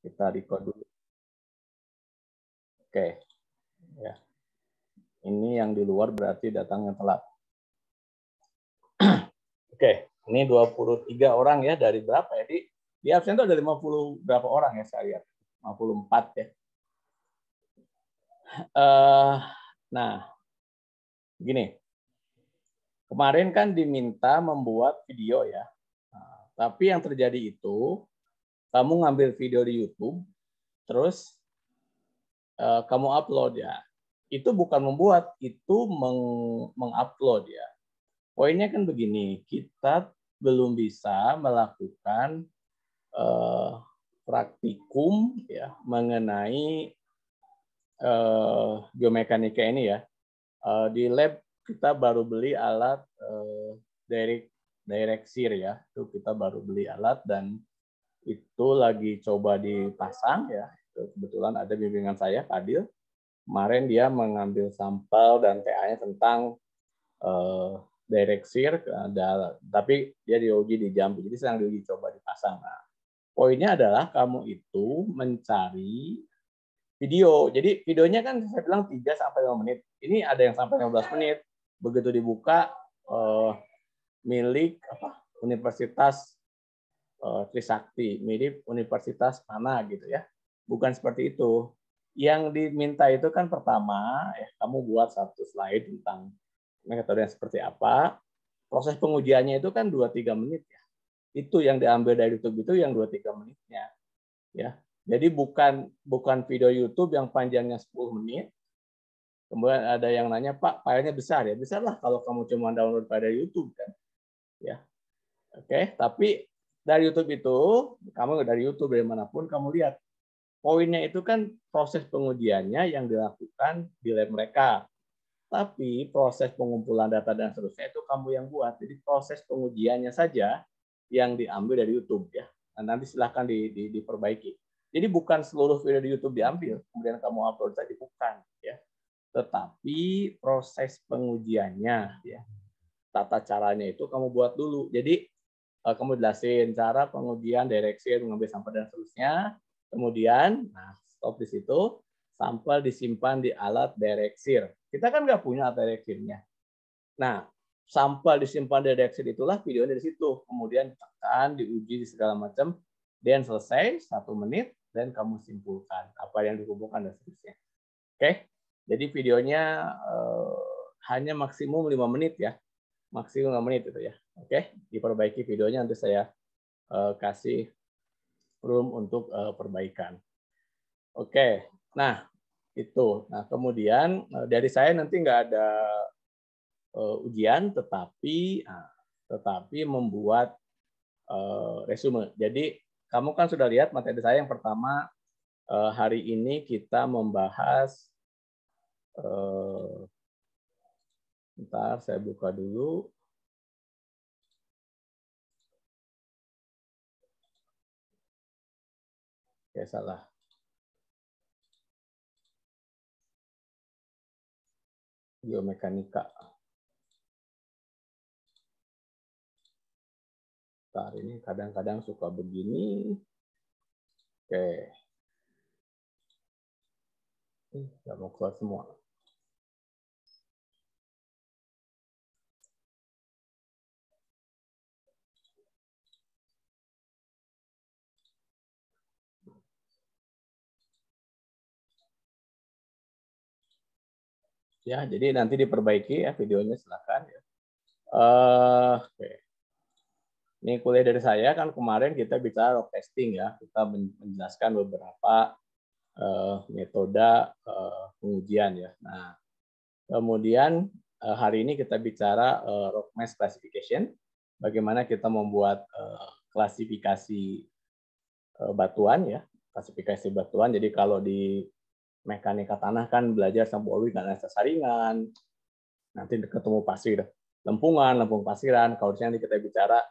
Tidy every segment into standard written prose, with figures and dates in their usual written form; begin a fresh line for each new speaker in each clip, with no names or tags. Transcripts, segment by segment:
Kita record dulu. Oke. Ya. Ini yang di luar berarti datangnya telat. Oke, ini 23 orang ya, dari berapa ya? Di absen itu ada 50 berapa orang ya saya lihat. 54 ya. Nah, gini. Kemarin kan diminta membuat video ya. Nah, tapi yang terjadi itu, kamu ngambil video di YouTube, terus kamu upload ya. Itu bukan membuat, itu mengupload ya. Poinnya kan begini, kita belum bisa melakukan praktikum ya mengenai biomekanika ini ya. Di lab kita baru beli alat direct sear ya. Itu kita baru beli alat dan itu lagi coba dipasang ya. Kebetulan ada bimbingan saya, Fadil. Kemarin dia mengambil sampel dan TA-nya tentang direct sear, tapi dia diuji di Jambi, jadi sedang diuji coba dipasang. Nah, poinnya adalah kamu itu mencari video. Jadi videonya kan saya bilang 3-5 menit. Ini ada yang sampai 15 menit. Begitu dibuka milik Universitas Trisakti, milik Universitas mana gitu ya. Bukan seperti itu. Yang diminta itu kan pertama, ya, kamu buat satu slide tentang metode yang seperti apa. Proses pengujiannya itu kan 2-3 menit ya. Itu yang diambil dari YouTube itu yang 2-3 menitnya. Ya. Jadi bukan video YouTube yang panjangnya 10 menit. Kemudian ada yang nanya, Pak, filenya besar ya? Besar lah kalau kamu cuma download pada YouTube kan. Ya. Oke, tapi dari YouTube itu, kamu dari YouTube dari manapun kamu lihat. Poinnya itu kan proses pengujiannya yang dilakukan di lab mereka. Tapi proses pengumpulan data dan seterusnya itu kamu yang buat. Jadi proses pengujiannya saja yang diambil dari YouTube ya. Nah, nanti silahkan diperbaiki. Jadi bukan seluruh video di YouTube diambil, kemudian kamu upload saja, bukan ya. Tetapi proses pengujiannya ya, tata caranya itu kamu buat dulu. Jadi kamu jelasin cara pengujian direksi, mengambil sampel dan seterusnya. Kemudian, nah stop di situ, sampel disimpan di alat direksi. Kita kan nggak punya alat direksinya. Nah, sampel disimpan di direksi itulah videonya dari situ. Kemudian tekan, diuji segala macam, dan selesai 1 menit, dan kamu simpulkan apa yang dikumpulkan dan seterusnya. Oke, jadi videonya hanya maksimum 5 menit ya, maksimum 5 menit itu ya. Oke, diperbaiki videonya, nanti saya kasih room untuk perbaikan. Oke, nah itu. Nah kemudian dari saya nanti nggak ada ujian, tetapi membuat resume. Jadi kamu kan sudah lihat materi saya yang pertama, hari ini kita membahas, bentar saya buka dulu. Ya salah. Biomekanika. Bentar, ini kadang-kadang suka begini. Oke. Nggak mau keluar semua. Ya, jadi nanti diperbaiki ya videonya, silakan. Oke. Ini kuliah dari saya kan kemarin kita bicara log testing ya, kita menjelaskan beberapa metode pengujian ya. Nah, kemudian hari ini kita bicara log mass classification, bagaimana kita membuat klasifikasi batuan ya, klasifikasi batuan. Jadi kalau di mekanika tanah kan belajar Sampulwi dan saringan, nanti ketemu pasir lempungan, lempung pasiran. Kalau di sini kita bicara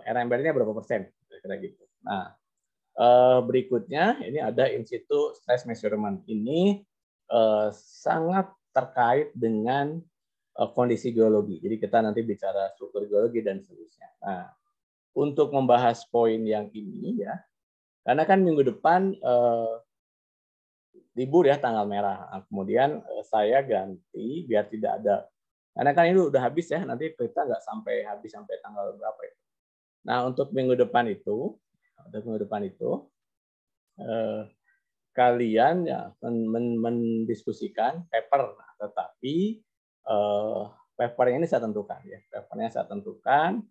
RMR-nya berapa persen, kira-kira gitu. Nah, berikutnya ini ada in situ stress measurement. Ini sangat terkait dengan kondisi geologi. Jadi kita nanti bicara struktur geologi dan seterusnya. Nah, untuk membahas poin yang ini ya, Karena kan minggu depan libur ya, tanggal merah. Nah, kemudian saya ganti biar tidak ada, karena kan ini udah habis ya, nanti kita nggak sampai habis sampai tanggal berapa itu. Nah, untuk minggu depan itu kalian ya mendiskusikan paper, tetapi paper ini saya tentukan ya. Papernya saya tentukan,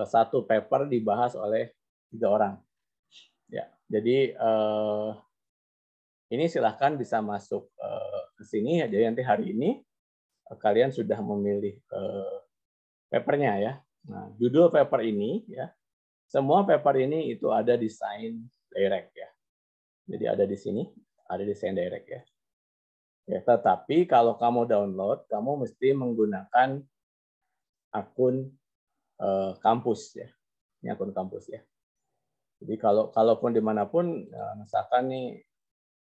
satu paper dibahas oleh 3 orang. Ya, jadi ini silahkan bisa masuk ke sini. Jadi nanti hari ini kalian sudah memilih papernya ya. Nah, judul paper ini ya, semua paper ini itu ada desain direct ya. Jadi ada di sini, ada desain direct ya. Ya, tetapi kalau kamu download, kamu mesti menggunakan akun kampus ya. Ini akun kampus ya. Jadi kalaupun dimanapun, misalkan nih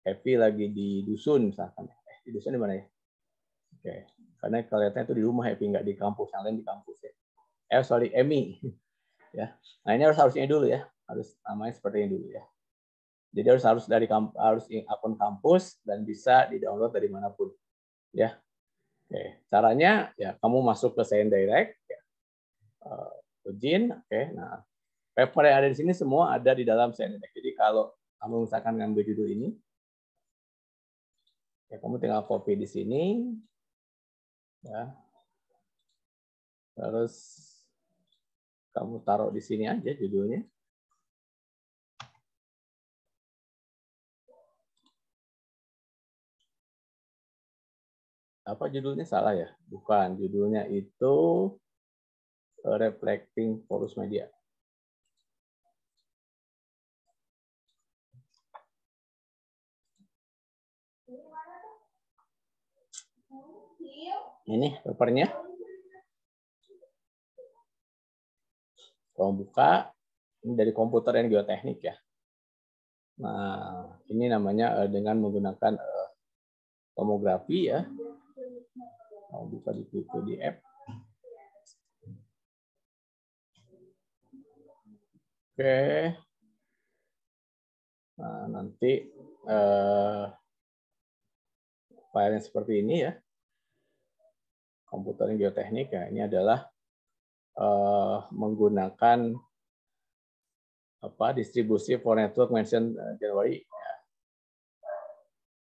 Happy lagi di dusun misalkan, di dusun di mana ya? Oke, karena kelihatannya itu di rumah Happy, nggak di kampus, yang lain di kampus ya. Sorry, Emi ya. Nah ini harusnya dulu ya, harus namanya seperti ini dulu ya. Jadi harus dari akun kampus dan bisa di-download dari manapun ya. Oke, caranya ya kamu masuk ke Sign Direct ya. Login, oke. Nah, paper yang ada di sini semua ada di dalam Sign Direct. Jadi kalau kamu misalkan ngambil judul ini, ya kamu tinggal copy di sini ya. Terus kamu taruh di sini aja judulnya. Apa judulnya, salah ya? Bukan, judulnya itu Reflecting Porous Media. Ini papernya. Kalau buka, ini dari komputer yang geoteknik ya. Nah, ini namanya dengan menggunakan tomografi ya. Kalau buka di PDF. Oke. Nah, nanti filenya seperti ini ya. Komputer yang geoteknik ya. Ini adalah menggunakan distribusi for network mention January.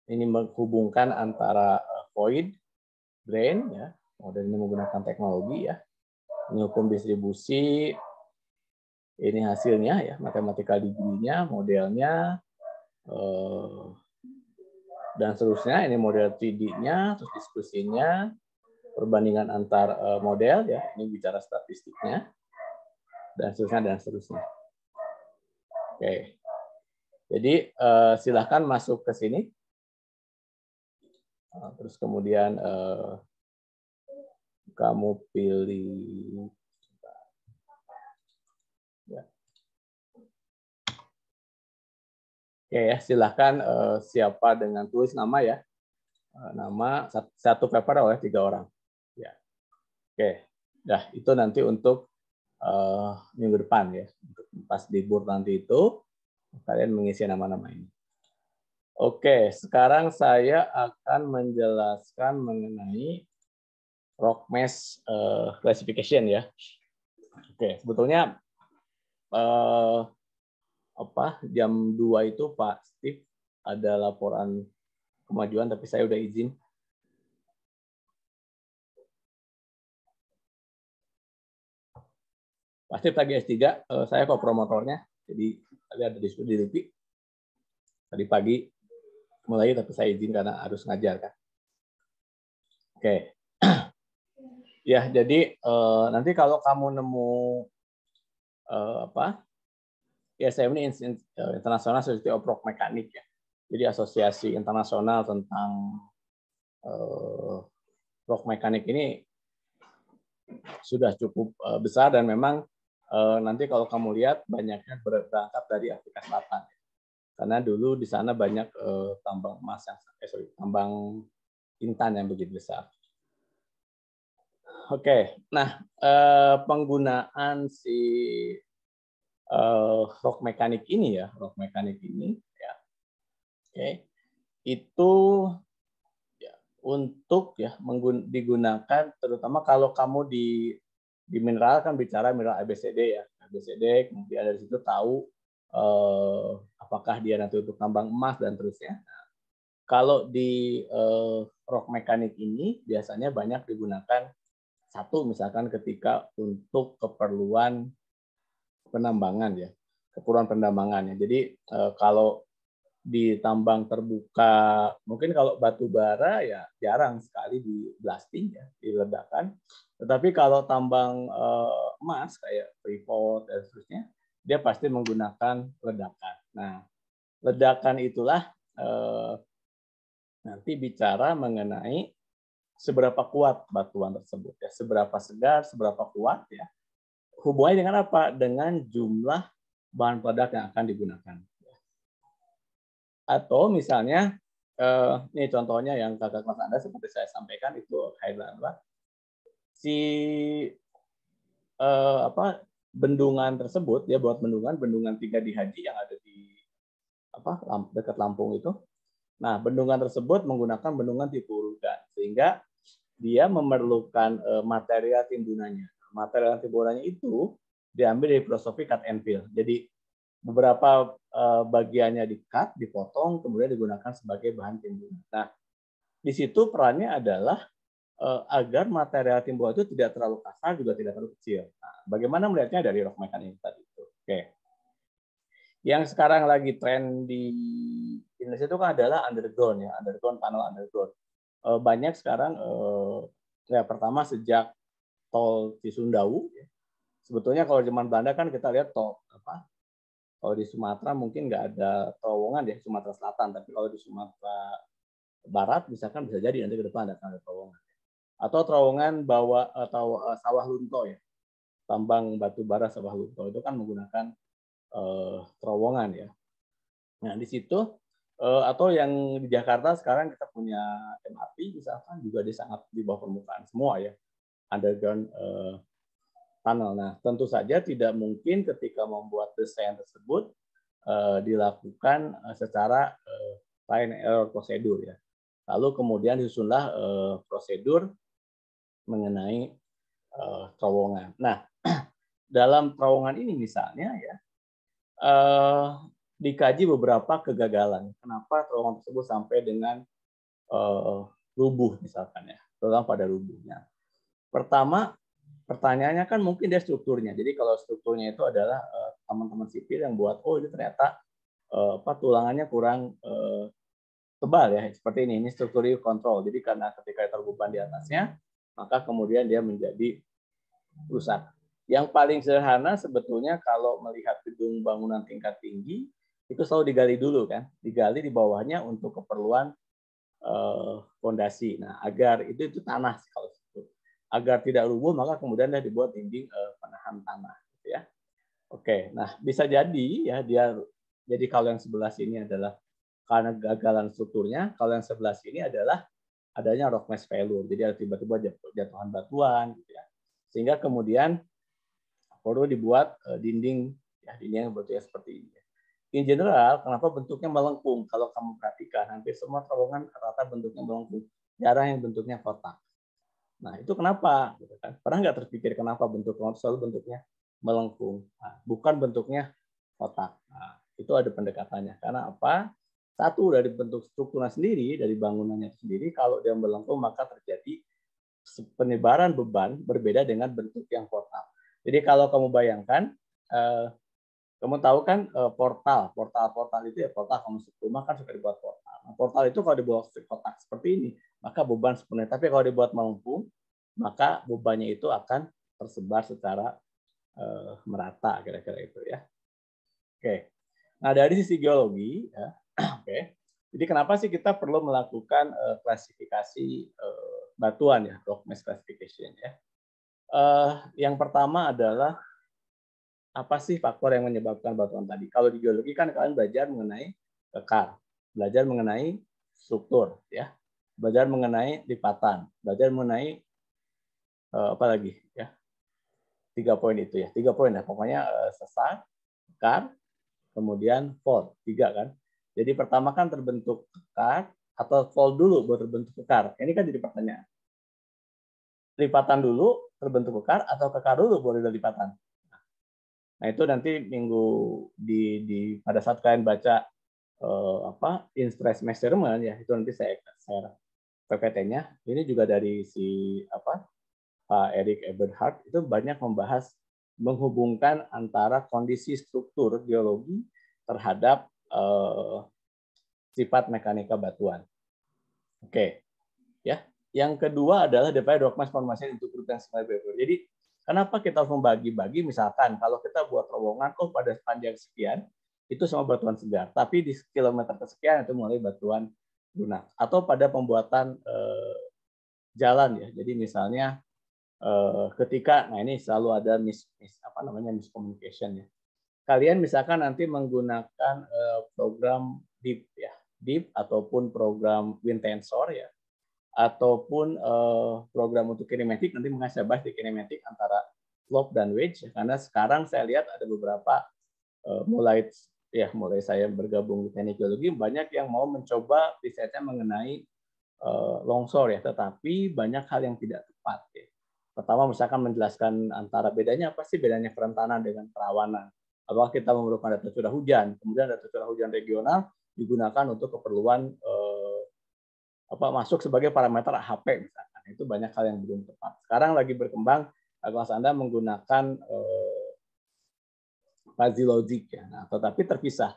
Ini menghubungkan antara void, brain ya, kemudian ini menggunakan teknologi ya. Ini hukum distribusi, ini hasilnya ya, matematika degree-nya, modelnya, dan seterusnya. Ini model 3D-nya, terus diskusinya, perbandingan antar model ya, ini bicara statistiknya, dan seterusnya. Oke, jadi silahkan masuk ke sini. Terus kemudian kamu pilih ya. Oke ya, silahkan siapa dengan tulis nama ya. Nama satu paper oleh 3 orang. Ya. Oke, dah itu nanti untuk minggu depan ya. Untuk pas libur nanti itu kalian mengisi nama-nama ini. Oke, sekarang saya akan menjelaskan mengenai ROCMES classification ya. Oke, sebetulnya jam 2 itu Pak Steve ada laporan kemajuan, tapi saya udah izin. Pak Steve lagi S3, saya kok promotornya, jadi tadi ada diskusi di LUPI. Tadi pagi mulai, tapi saya izin karena harus ngajar kan. Oke. Ya, jadi nanti kalau kamu nemu ISM ini International Society of Rock Mechanics ya. Jadi asosiasi internasional tentang rock mechanics ini sudah cukup besar, dan memang nanti kalau kamu lihat banyaknya berangkat dari Afrika Selatan. Karena dulu di sana banyak tambang emas tambang intan yang begitu besar. Oke, nah penggunaan si rock mekanik ini ya, ya, oke, itu ya, untuk ya digunakan terutama kalau kamu di mineral kan bicara mineral ABCD ya, ABCD, kemudian dari situ tahu apakah dia nanti untuk tambang emas dan terusnya. Nah, kalau di rock mekanik ini biasanya banyak digunakan satu misalkan ketika untuk keperluan penambangan ya, keperluan penambangan ya. Jadi kalau di tambang terbuka, mungkin kalau batu bara ya jarang sekali di blasting ya, diledakkan. Tetapi kalau tambang emas kayak Freeport dan seterusnya, dia pasti menggunakan ledakan. Nah, ledakan itulah nanti bicara mengenai seberapa kuat batuan tersebut ya, seberapa segar, seberapa kuat ya. Hubungannya dengan apa? Dengan jumlah bahan peledak yang akan digunakan. Atau misalnya, ini contohnya yang kakak kelas Anda seperti saya sampaikan itu Hydrangla. Si bendungan tersebut dia buat bendungan 3 di Haji yang ada di dekat Lampung itu. Nah, bendungan tersebut menggunakan bendungan tipe urugan sehingga dia memerlukan material timbunannya. Material timbunannya itu diambil dari filosofi cut and fill. Jadi beberapa bagiannya di-cut, dipotong, kemudian digunakan sebagai bahan timbunan. Nah, di situ perannya adalah agar material timbunan itu tidak terlalu kasar, juga tidak terlalu kecil. Nah, bagaimana melihatnya dari rock mechanics tadi itu? Oke. Yang sekarang lagi tren di Indonesia itu kan adalah underground ya, underground tunnel underground. Banyak sekarang ya pertama sejak tol Cisumdawu ya. Sebetulnya kalau zaman Belanda kan kita lihat tol kalau di Sumatera mungkin nggak ada terowongan ya, Sumatera Selatan, tapi kalau di Sumatera Barat misalkan bisa jadi nanti ke depan ada terowongan. Atau terowongan atau sawah lunto ya, tambang batu bara sawah lunto itu kan menggunakan terowongan ya. Nah di situ atau yang di Jakarta sekarang kita punya MRT misalkan juga dia sangat di bawah permukaan semua ya, underground tunnel. Nah tentu saja tidak mungkin ketika membuat desain tersebut dilakukan secara trial and error prosedur ya. Lalu kemudian disusunlah prosedur mengenai terowongan. Nah dalam terowongan ini misalnya ya dikaji beberapa kegagalan. Kenapa terowongan tersebut sampai dengan rubuh misalkan ya, terutama pada rubuhnya. Pertama, pertanyaannya kan mungkin dia strukturnya. Jadi kalau strukturnya itu adalah teman-teman sipil yang buat, oh ini ternyata tulangannya kurang tebal ya, seperti ini. Ini struktur kontrol. Jadi karena ketika terbeban di atasnya, maka kemudian dia menjadi rusak. Yang paling sederhana sebetulnya kalau melihat gedung bangunan tingkat tinggi itu selalu digali dulu kan, digali di bawahnya untuk keperluan fondasi. Nah, agar itu tanah kalau itu. Agar tidak rubuh maka kemudian dia dibuat dinding penahan tanah gitu ya. Oke, nah bisa jadi ya dia jadi kalau yang sebelah sini adalah karena gagalan strukturnya, kalau yang sebelah sini adalah adanya rock mass failure. Jadi ada tiba-tiba jatuhan batuan gitu ya. Sehingga kemudian perlu dibuat dinding yang bentuknya seperti ini. In general, kenapa bentuknya melengkung? Kalau kamu perhatikan, hampir semua terowongan rata bentuknya melengkung. Jarang yang bentuknya kotak. Nah, itu kenapa? Pernah nggak terpikir kenapa selalu bentuknya melengkung? Nah, bukan bentuknya kotak. Nah, itu ada pendekatannya. Karena apa? Satu, dari bentuk strukturnya sendiri, dari bangunannya sendiri, kalau dia melengkung, maka terjadi penyebaran beban berbeda dengan bentuk yang kotak. Jadi kalau kamu bayangkan, kamu tahu kan portal itu ya, portal kamu masuk rumah kan suka dibuat portal. Nah, portal itu kalau dibuat kotak seperti ini, maka beban sepenuhnya. Tapi kalau dibuat melengkung, maka bebannya itu akan tersebar secara merata, kira-kira itu ya. Oke. Nah dari sisi geologi, ya, oke. Jadi kenapa sih kita perlu melakukan klasifikasi batuan ya, rock mass classification ya. Yang pertama adalah apa sih faktor yang menyebabkan batuan tadi? Kalau di geologi kan kalian belajar mengenai kekar, belajar mengenai struktur, ya, belajar mengenai lipatan, belajar mengenai apa lagi ya? 3 poin itu ya, 3 poin ya. Pokoknya sesar, kekar, kemudian fold, 3 kan. Jadi pertama kan terbentuk kekar, atau fold dulu baru terbentuk kekar. Ini kan jadi pertanyaan. Lipatan dulu terbentuk kekar, atau kekar dulu baru ada lipatan. Nah itu nanti minggu pada saat kalian baca in stress measurement ya, itu nanti saya PPT-nya. Ini juga dari si Pak Eric Eberhard itu banyak membahas menghubungkan antara kondisi struktur geologi terhadap sifat mekanika batuan. Oke, ya. Yang kedua adalah deploy document formation into group and small behavior. Jadi kenapa kita harus membagi-bagi? Misalkan kalau kita buat terowongan, pada sepanjang sekian itu semua batuan segar, tapi di kilometer kesekian itu mulai batuan lunak. Atau pada pembuatan jalan ya. Jadi misalnya ketika, nah ini selalu ada miscommunication ya. Kalian misalkan nanti menggunakan program DEEP ataupun program wind tensor ya, ataupun program untuk kinematik, nanti saya bahas di kinematik antara slope dan wedge, karena sekarang saya lihat ada beberapa mulai saya bergabung di teknik geologi, banyak yang mau mencoba risetnya mengenai longsor ya, tetapi banyak hal yang tidak tepat ya. Pertama misalkan menjelaskan antara bedanya apa sih bedanya kerentanan dengan kerawanan. Apakah kita memerlukan data curah hujan, kemudian data curah hujan regional digunakan untuk keperluan masuk sebagai parameter AHP misalkan. Itu banyak hal yang belum tepat. Sekarang lagi berkembang kelas Anda menggunakan fuzzy logic ya. Nah, tetapi terpisah.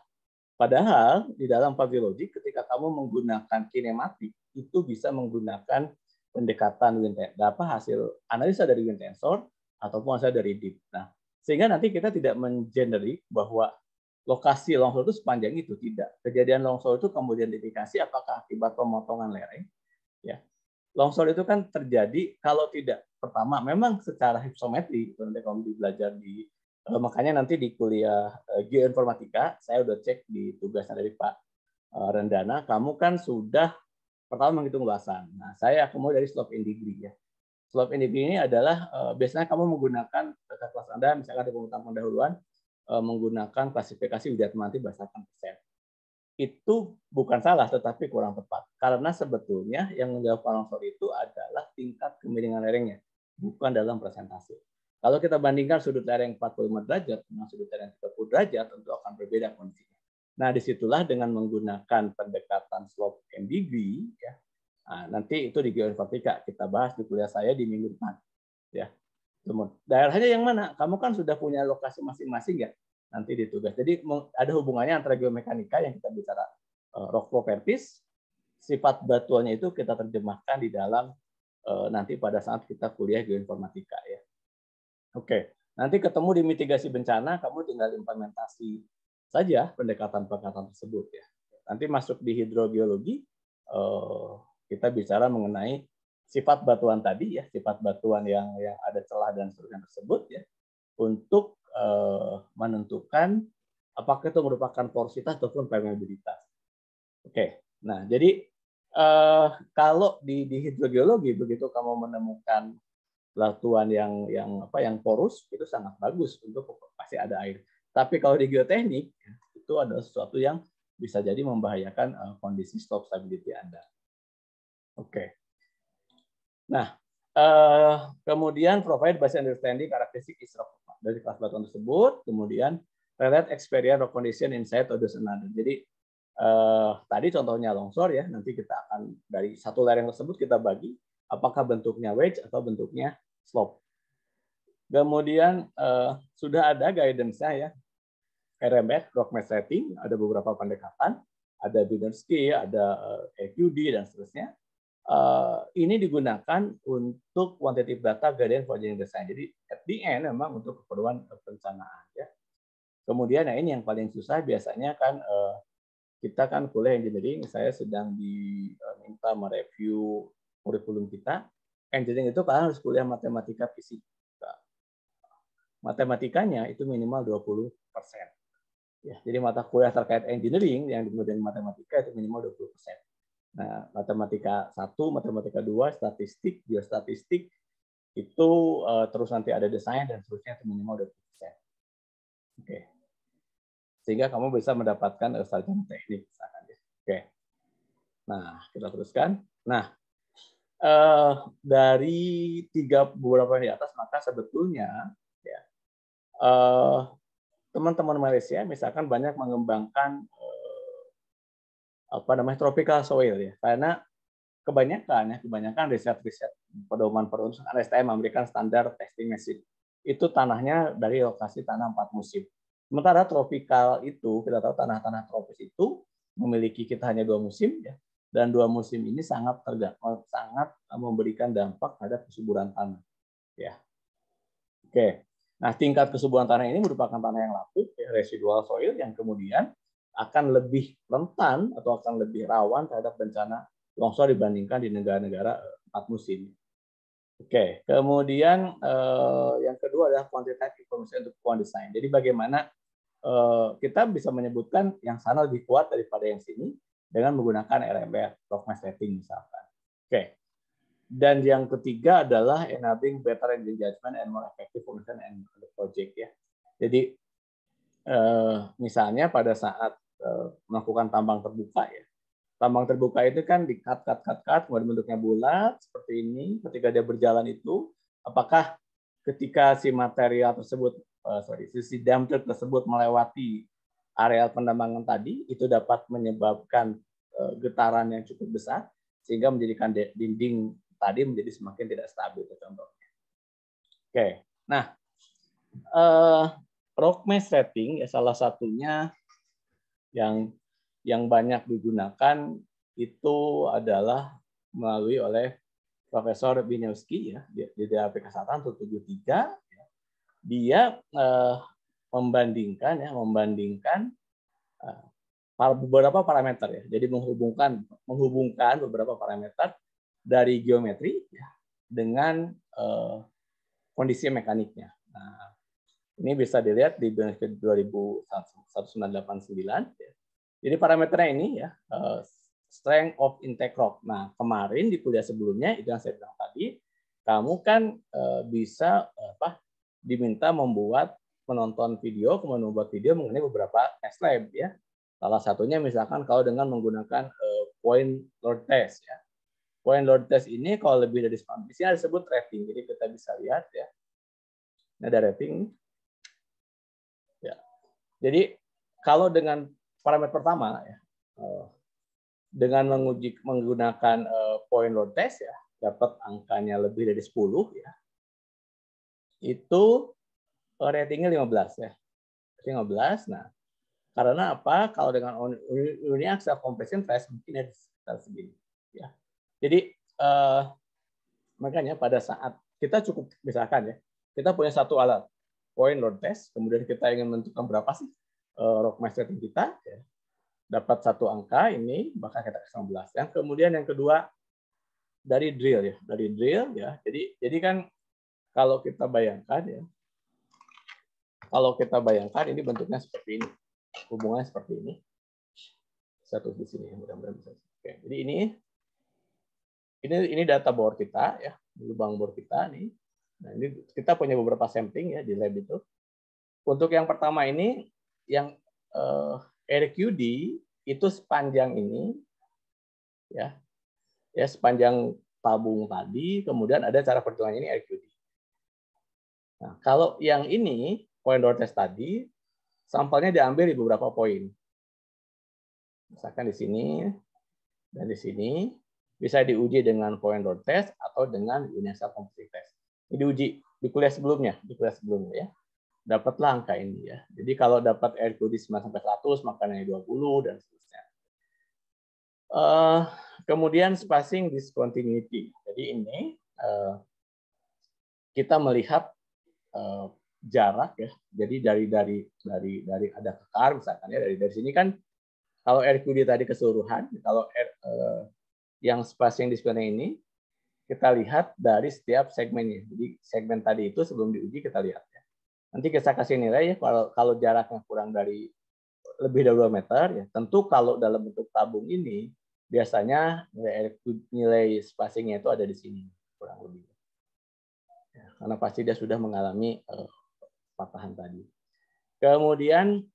Padahal di dalam fuzzy logic ketika kamu menggunakan kinematik itu bisa menggunakan pendekatan wind tensor, hasil analisa dari wind tensor ataupun hasil dari DEEP. Nah, sehingga nanti kita tidak mengenerik bahwa lokasi longsor itu sepanjang itu, tidak. Kejadian longsor itu kemudian diindikasi apakah akibat pemotongan lereng. Ya, longsor itu kan terjadi kalau tidak pertama memang secara hipsometri, nanti kalau belajar di makanya nanti di kuliah geoinformatika saya udah cek di tugasnya dari Pak Rendana, kamu kan sudah pertama menghitung luasan. Nah, saya akomodir dari slope in degree ya. Slope in degree ini adalah biasanya kamu menggunakan kelas Anda misalkan di pemetaan pendahuluan menggunakan klasifikasi Widyatmanti berdasarkan persen. Itu bukan salah, tetapi kurang tepat. Karena sebetulnya yang menjawab longsor itu adalah tingkat kemiringan lerengnya, bukan dalam persentase. Kalau kita bandingkan sudut lereng 45 derajat dengan sudut lereng 30 derajat, tentu akan berbeda kondisinya. Nah, disitulah dengan menggunakan pendekatan slope and degree, ya, nah, nanti itu di geoinformatika kita bahas di kuliah saya di minggu depan. Ya. Daerahnya yang mana? Kamu kan sudah punya lokasi masing-masing ya, nanti di tugas. Jadi ada hubungannya antara geomekanika yang kita bicara rock properties, sifat batuannya itu kita terjemahkan di dalam nanti pada saat kita kuliah geoinformatika ya. Oke, nanti ketemu di mitigasi bencana, kamu tinggal implementasi saja pendekatan-pendekatan tersebut ya. Nanti masuk di hidrogeologi, kita bicara mengenai sifat batuan tadi ya, sifat batuan yang ada celah dan seterusnya tersebut ya, untuk menentukan apakah itu merupakan porositas ataupun permeabilitas. Oke, nah jadi kalau di hidrogeologi begitu kamu menemukan batuan yang porus itu sangat bagus untuk pasti ada air. Tapi kalau di geoteknik itu adalah sesuatu yang bisa jadi membahayakan kondisi slope stability Anda. Oke. Nah, kemudian provide basic understanding karakteristik rock dari kelas batuan tersebut, kemudian relate experience rock condition inside others another. Jadi tadi contohnya longsor ya, nanti kita akan dari satu lereng tersebut kita bagi apakah bentuknya wedge atau bentuknya slope. Kemudian sudah ada guidance-nya ya, RMS, rock mass rating, ada beberapa pendekatan, ada Wieniawski, ada EQD dan seterusnya. Ini digunakan untuk quantitative data guidance for engineering design. Jadi at the end memang untuk keperluan perencanaan ya. Kemudian ini yang paling susah biasanya kan kita kan kuliah engineering, saya sedang diminta mereview kurikulum kita. Engineering itu kalian harus kuliah matematika fisika. Matematikanya itu minimal 20%. Ya, jadi mata kuliah terkait engineering yang dimulai matematika itu minimal 20%. Nah, matematika 1, matematika 2, statistik, biostatistik itu terus nanti ada desain dan seterusnya itu minimal 20%. Oke. sehingga kamu bisa mendapatkan sarjana teknik misalkan ya. Oke. Nah, kita teruskan. Nah, dari beberapa di atas, maka sebetulnya ya, teman-teman Malaysia misalkan banyak mengembangkan tropical soil ya, karena kebanyakan riset-riset pedoman peruntukan ASTM, American Standard Testing Machine, itu tanahnya dari lokasi tanah 4 musim. Sementara tropikal itu, kita tahu tanah-tanah tropis itu memiliki kita hanya 2 musim ya, dan 2 musim ini sangat memberikan dampak terhadap kesuburan tanah ya. Oke. Nah, tingkat kesuburan tanah ini merupakan tanah yang lapuk, ya, residual soil, yang kemudian akan lebih rentan atau akan lebih rawan terhadap bencana longsor dibandingkan di negara-negara 4 musim. Oke, kemudian yang kedua adalah quantitative information untuk quant design. Jadi bagaimana kita bisa menyebutkan yang sana lebih kuat daripada yang sini dengan menggunakan RMR, rock mass rating misalkan. Oke. Dan yang ketiga adalah enabling better engine judgment and more effective formation and the project ya. Jadi misalnya pada saat melakukan tambang terbuka ya, tambang terbuka itu kan di-cut, kemudian bentuknya bulat seperti ini. Ketika dia berjalan itu, apakah ketika si material tersebut, si dump truck tersebut melewati areal pendambangan tadi, itu dapat menyebabkan getaran yang cukup besar, sehingga menjadikan dinding tadi menjadi semakin tidak stabil, contohnya. Oke, nah rock mass setting ya salah satunya yang banyak digunakan itu adalah melalui oleh Profesor Biniewski ya di DAP Kesehatan 173. Dia membandingkan beberapa parameter ya. Jadi menghubungkan beberapa parameter dari geometri ya, dengan kondisi mekaniknya. Nah, ini bisa dilihat di benefit 2189. Ya. Jadi parameternya ini ya, strength of intake rock. Nah, kemarin di kuliah sebelumnya itu yang saya bilang tadi, kamu kan bisa diminta menonton video, kemudian membuat video mengenai beberapa test lab ya. Salah satunya misalkan kalau dengan menggunakan point load test ya. Point load test ini kalau lebih dari 9, di sini disebut rating. Jadi kita bisa lihat ya. Ini ada rating. Ya. Jadi kalau dengan parameter pertama ya, dengan menggunakan point load test ya, dapat angkanya lebih dari 10 ya. Itu ratingnya 15 ya. 15. Nah, karena apa? Kalau dengan uniaxial compression test mungkin ada sekitar segini ya. Jadi makanya pada saat kita cukup misalkan ya, kita punya satu alat point load test, kemudian kita ingin menentukan berapa sih rock mass rating kita, ya. Dapat satu angka ini, maka kita ke 19. Yang kemudian yang kedua dari drill ya, Jadi kan kalau kita bayangkan ini bentuknya seperti ini, hubungannya seperti ini. Satu di sini mudah-mudahan bisa. Oke, jadi ini data bor kita ya, lubang bor kita nih. Nah, ini kita punya beberapa sampling ya di lab itu. Untuk yang pertama ini yang RQD itu sepanjang ini ya. Ya, sepanjang tabung tadi, kemudian ada cara perhitungannya ini RQD. Nah, kalau yang ini point load test tadi, sampelnya diambil di beberapa poin. Misalkan di sini dan di sini. Bisa diuji dengan point load test atau dengan universal composite test. Ini diuji di kuliah sebelumnya ya. Dapatlah angka ini ya. Jadi kalau dapat RQD 9 sampai 100 maka nilai 20 dan seterusnya. Kemudian spacing discontinuity. Jadi ini kita melihat jarak ya. Jadi dari ada kekar misalkan ya, dari sini kan kalau RQD tadi keseluruhan, kalau yang spacing discontinuity ini kita lihat dari setiap segmennya. Jadi segmen tadi itu sebelum diuji kita lihat ya. Nanti kita kasih nilai ya, kalau jaraknya kurang dari lebih dari 2 meter ya. Tentu kalau dalam bentuk tabung ini biasanya nilai spacingnya itu ada di sini kurang lebih. Ya, karena pasti dia sudah mengalami patahan tadi. Kemudian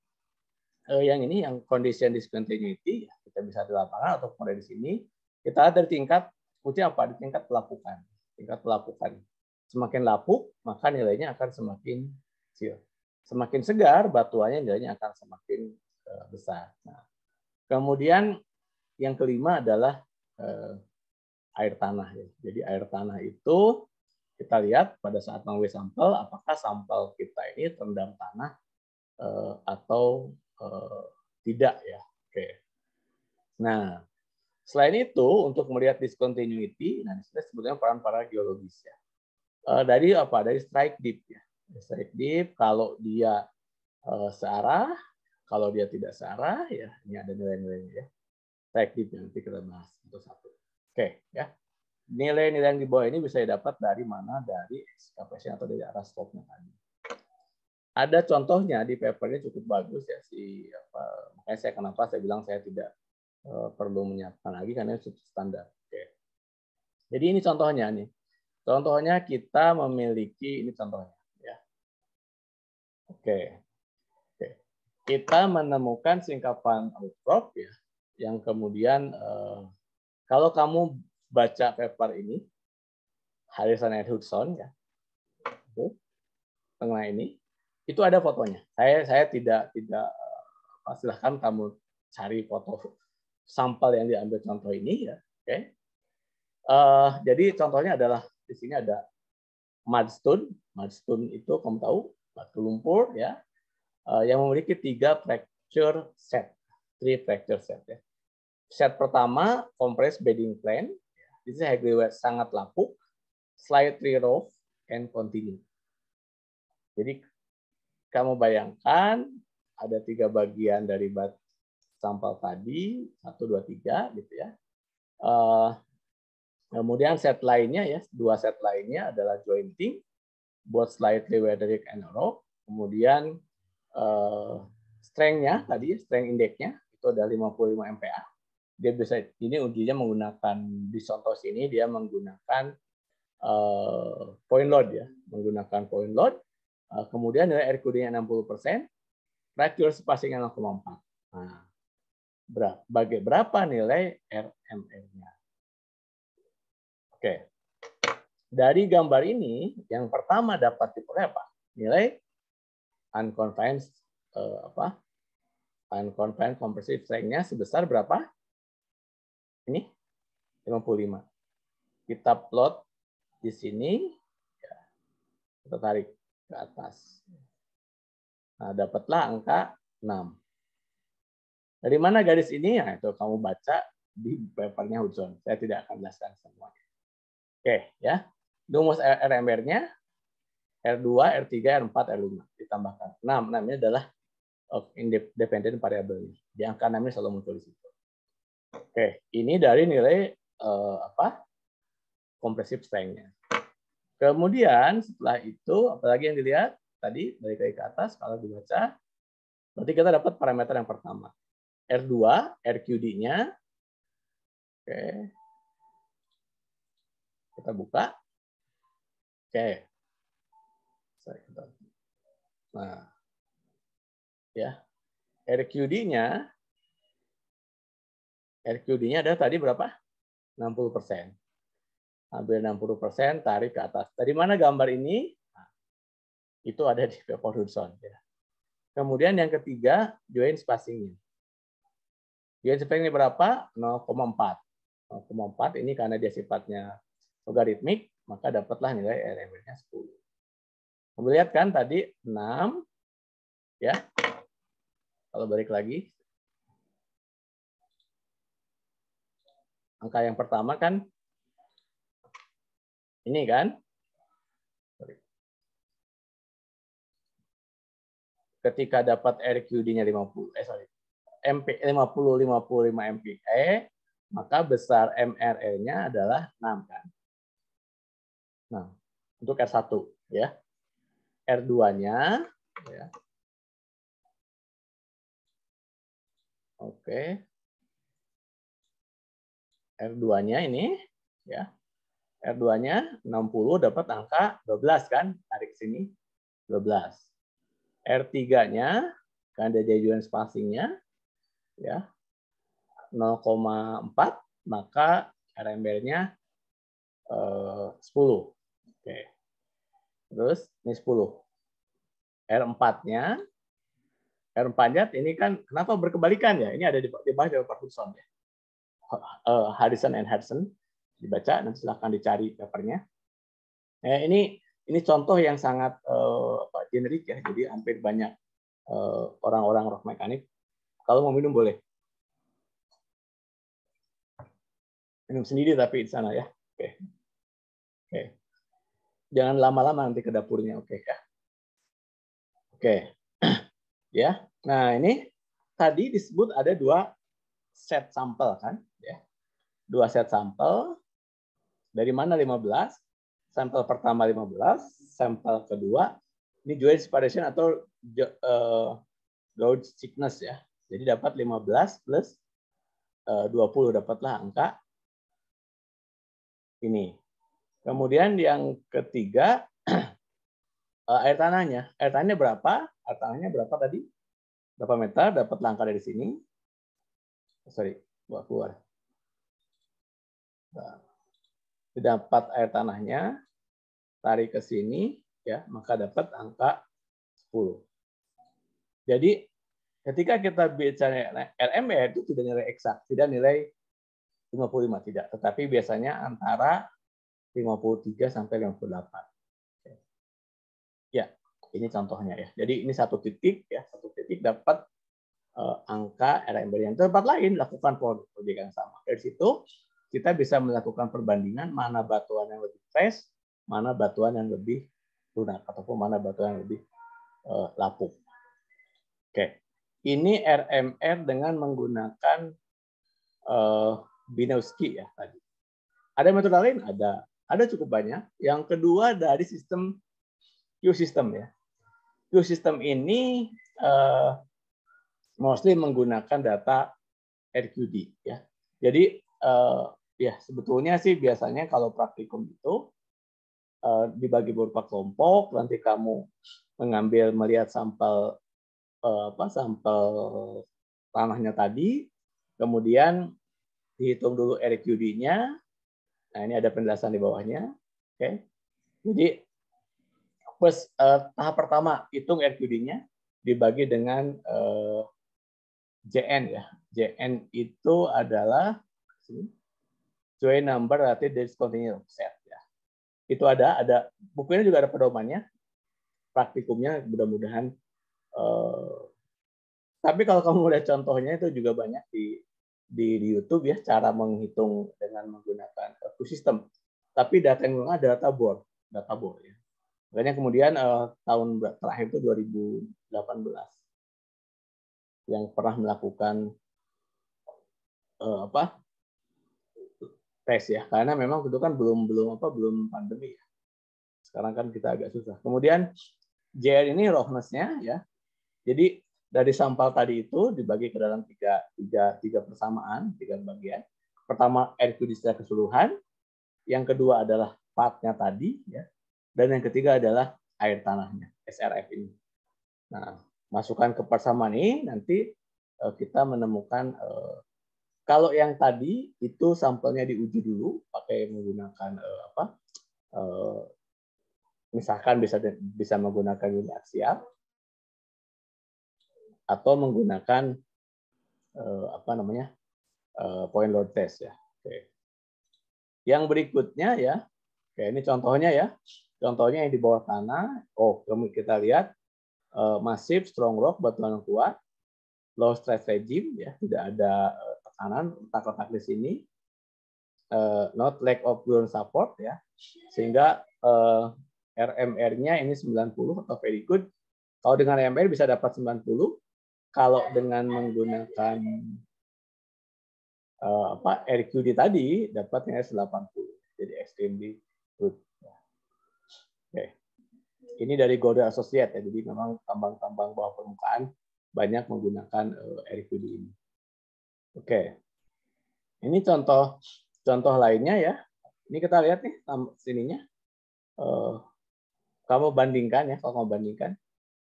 yang ini yang condition discontinuity, kita bisa di lapangan atau dari sini. Kita ada di tingkat putih apa? Di tingkat pelapukan. Tingkat pelapukan. Semakin lapuk, maka nilainya akan semakin kecil. Semakin segar, batuannya nilainya akan semakin besar. Nah, kemudian yang kelima adalah air tanah. Jadi air tanah itu kita lihat pada saat mengambil sampel, apakah sampel kita ini terendam tanah atau tidak ya. Oke. Nah, selain itu untuk melihat discontinuity, nah disini sebetulnya peran para geologis ya. Dari apa? Dari strike dip ya. Strike dip kalau dia searah, kalau dia tidak searah ya ini ada nilai-nilainya ya. Strike dip nanti kita bahas satu-satu. Oke ya. Nilai-nilai yang di bawah ini bisa didapat dari mana? Dari excavation atau dari arah slope-nya tadi. Ada contohnya di paper ini cukup bagus ya makanya saya bilang saya tidak perlu menyiapkan lagi karena itu standar. Oke. Jadi ini contohnya nih. Contohnya kita memiliki ini contohnya ya. Oke. Kita menemukan singkapan outcrop ya yang kemudian kalau kamu baca paper ini Harrison and Hudson ya. Tengah ini itu ada fotonya. Saya tidak silahkan kamu cari foto sampel yang diambil contoh ini ya. Oke. Jadi contohnya adalah di sini ada mudstone. Mudstone itu kamu tahu batu lumpur ya yang memiliki 3 fracture set, 3 fracture set ya. Set pertama compressed bedding plane. This is highly wet, sangat lapuk, slightly rough and continue. Jadi kamu bayangkan ada 3 bagian dari sampel tadi, 1, 2, 3 gitu ya. Kemudian set lainnya ya, 2 set lainnya adalah jointing, both slightly weatheric and rough. Kemudian strength-nya tadi, strength index-nya itu ada 55 MPa. Dia bisa ini ujinya menggunakan di contoh sini dia menggunakan point load ya, menggunakan point load. Kemudian nilai RQD-nya 60%, fracture spacing-nya 0,4. Nah, berapa nilai RMR-nya? Oke. Dari gambar ini, yang pertama dapat diperoleh apa? Nilai unconfined unconfined compressive strength-nya sebesar berapa? Ini 55. Kita plot di sini, ya, kita tarik ke atas. Nah, dapatlah angka 6. Dari mana garis ini? Nah, itu kamu baca di papernya Hudson. Saya tidak akan jelaskan semuanya. Oke, ya. Rumus RMR-nya R2, R3, R4, R5 ditambahkan. 6. Ini adalah independent variable. Di angka 6 ini selalu muncul di situ. Oke, ini dari nilai compressive strength-nya. Kemudian setelah itu, apalagi yang dilihat tadi balik lagi ke atas, kalau dibaca, berarti kita dapat parameter yang pertama. R2, RQD-nya. Oke. Kita buka. Oke. Nah, ya. RQD-nya adalah tadi berapa? 60%. Ambil 60%, tarik ke atas. Dari mana gambar ini? Nah, itu ada di paper Hudson. Ya. Kemudian yang ketiga, joint spacing-nya. Joint spacing-nya berapa? 0,4. 0,4 ini karena dia sifatnya logaritmik, maka dapatlah nilai RMR-nya 10. Kamu lihat kan tadi 6, ya. Kalau balik lagi, angka yang pertama kan ini kan. Ketika dapat RQD-nya 55 MPa, maka besar MRR-nya adalah 6 kan. Nah, untuk R1 ya. R2-nya ya. Oke. R2-nya ini ya. R2-nya 60 dapat angka 12 kan, tarik sini 12. R3-nya Karena ada Jejuan spacing-nya ya 0,4, maka RMR-nya 10. Oke. Terus ini 10. R4-nya ini kan kenapa berkebalikan ya? Ini ada dibahas di Parkinson ya. Harrison and Harrison dibaca, nanti silahkan dicari papernya. Ini contoh yang sangat generik ya, jadi hampir banyak orang-orang rock mekanik. Kalau mau minum boleh. Minum sendiri tapi di sana ya. Oke. Jangan lama-lama nanti ke dapurnya, oke ya. Oke. Ya. Nah, ini tadi disebut ada 2 set sampel kan, ya. 2 set sampel. Dari mana 15? Sampel pertama 15, sampel kedua ini joint separation atau gauge thickness ya. Jadi dapat 15 plus 20, dapatlah angka ini. Kemudian yang ketiga air tanahnya. Air tanahnya berapa? Air tanahnya berapa tadi? Berapa meter? Dapat angka dari sini. Sorry, buat keluar. Nah, dapat air tanahnya, tarik ke sini, ya, maka dapat angka 10. Jadi ketika kita bicara RMR itu tidak nilai eksak, tidak nilai 55 tidak, tetapi biasanya antara 53 sampai 58. Ya, ini contohnya ya. Jadi ini satu titik ya, satu titik dapat angka RMR yang tempat lain lakukan proyek yang sama. Dari situ kita bisa melakukan perbandingan mana batuan yang lebih fresh, mana batuan yang lebih lunak ataupun mana batuan yang lebih lapuk. Oke, ini RMR dengan menggunakan Binowski ya tadi. Ada metode lain? Ada cukup banyak. Yang kedua dari sistem Q-system ya. Q-system ini mostly menggunakan data RQD ya. Jadi ya sebetulnya sih biasanya kalau praktikum itu dibagi beberapa kelompok, nanti kamu melihat sampel sampel tanahnya tadi, kemudian dihitung dulu RQD-nya. Nah, ini ada penjelasan di bawahnya. Oke. Jadi tahap pertama hitung RQD-nya dibagi dengan JN ya. JN itu adalah joint number related discontinuous set ya. Itu ada bukunya juga ada pedomannya. Praktikumnya mudah-mudahan tapi kalau kamu lihat contohnya itu juga banyak di YouTube ya, cara menghitung dengan menggunakan Q-system. Tapi data yang menggunakan data bore ya. Makanya kemudian tahun terakhir itu 2018 yang pernah melakukan tes ya, karena memang itu kan belum pandemi ya. Sekarang kan kita agak susah. Kemudian JR ini roughness-nya ya. Jadi dari sampel tadi itu dibagi ke dalam tiga persamaan, 3 bagian. Pertama RQD secara keseluruhan, yang kedua adalah part-nya tadi ya. Dan yang ketiga adalah air tanahnya, SRF ini. Nah, masukkan ke persamaan ini nanti kita menemukan kalau yang tadi itu sampelnya diuji dulu pakai menggunakan misalkan bisa menggunakan unit aksial atau menggunakan point load test ya. Oke. Yang berikutnya ya, oke, ini contohnya ya. Contohnya yang di bawah tanah. Oh, kita lihat massive strong rock, batuan yang kuat, low stress regime ya, tidak ada tekanan, letak di sini, not lack of ground support ya, sehingga RMR-nya ini 90 atau very good. Kalau dengan RMR bisa dapat 90, kalau dengan menggunakan RQD tadi dapatnya 80, jadi extremely good. Oke. Ini dari Golder Associate ya, jadi memang tambang-tambang bawah permukaan banyak menggunakan RQD ini. Oke, ini contoh lainnya ya. Ini kita lihat nih sininya. Kamu bandingkan ya, kalau kamu bandingkan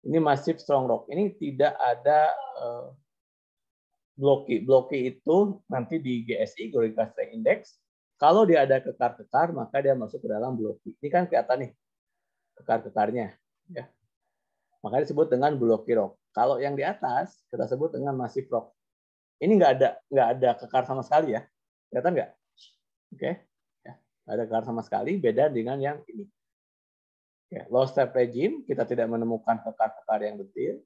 Ini massive strong rock. Ini tidak ada blocky. Blocky itu nanti di GSI, Geological Strength Index. Kalau dia ada kekar-kekar, maka dia masuk ke dalam blocky. Ini kan kelihatan nih kekar-kekarnya. Ya. Maka disebut dengan blocky rock. Kalau yang di atas kita sebut dengan massive rock. Ini nggak ada kekar sama sekali ya. Kelihatan nggak? Oke. Ya. Nggak ada kekar sama sekali. Beda dengan yang ini. Ya, low step regime, kita tidak menemukan kekar-kekar yang detail.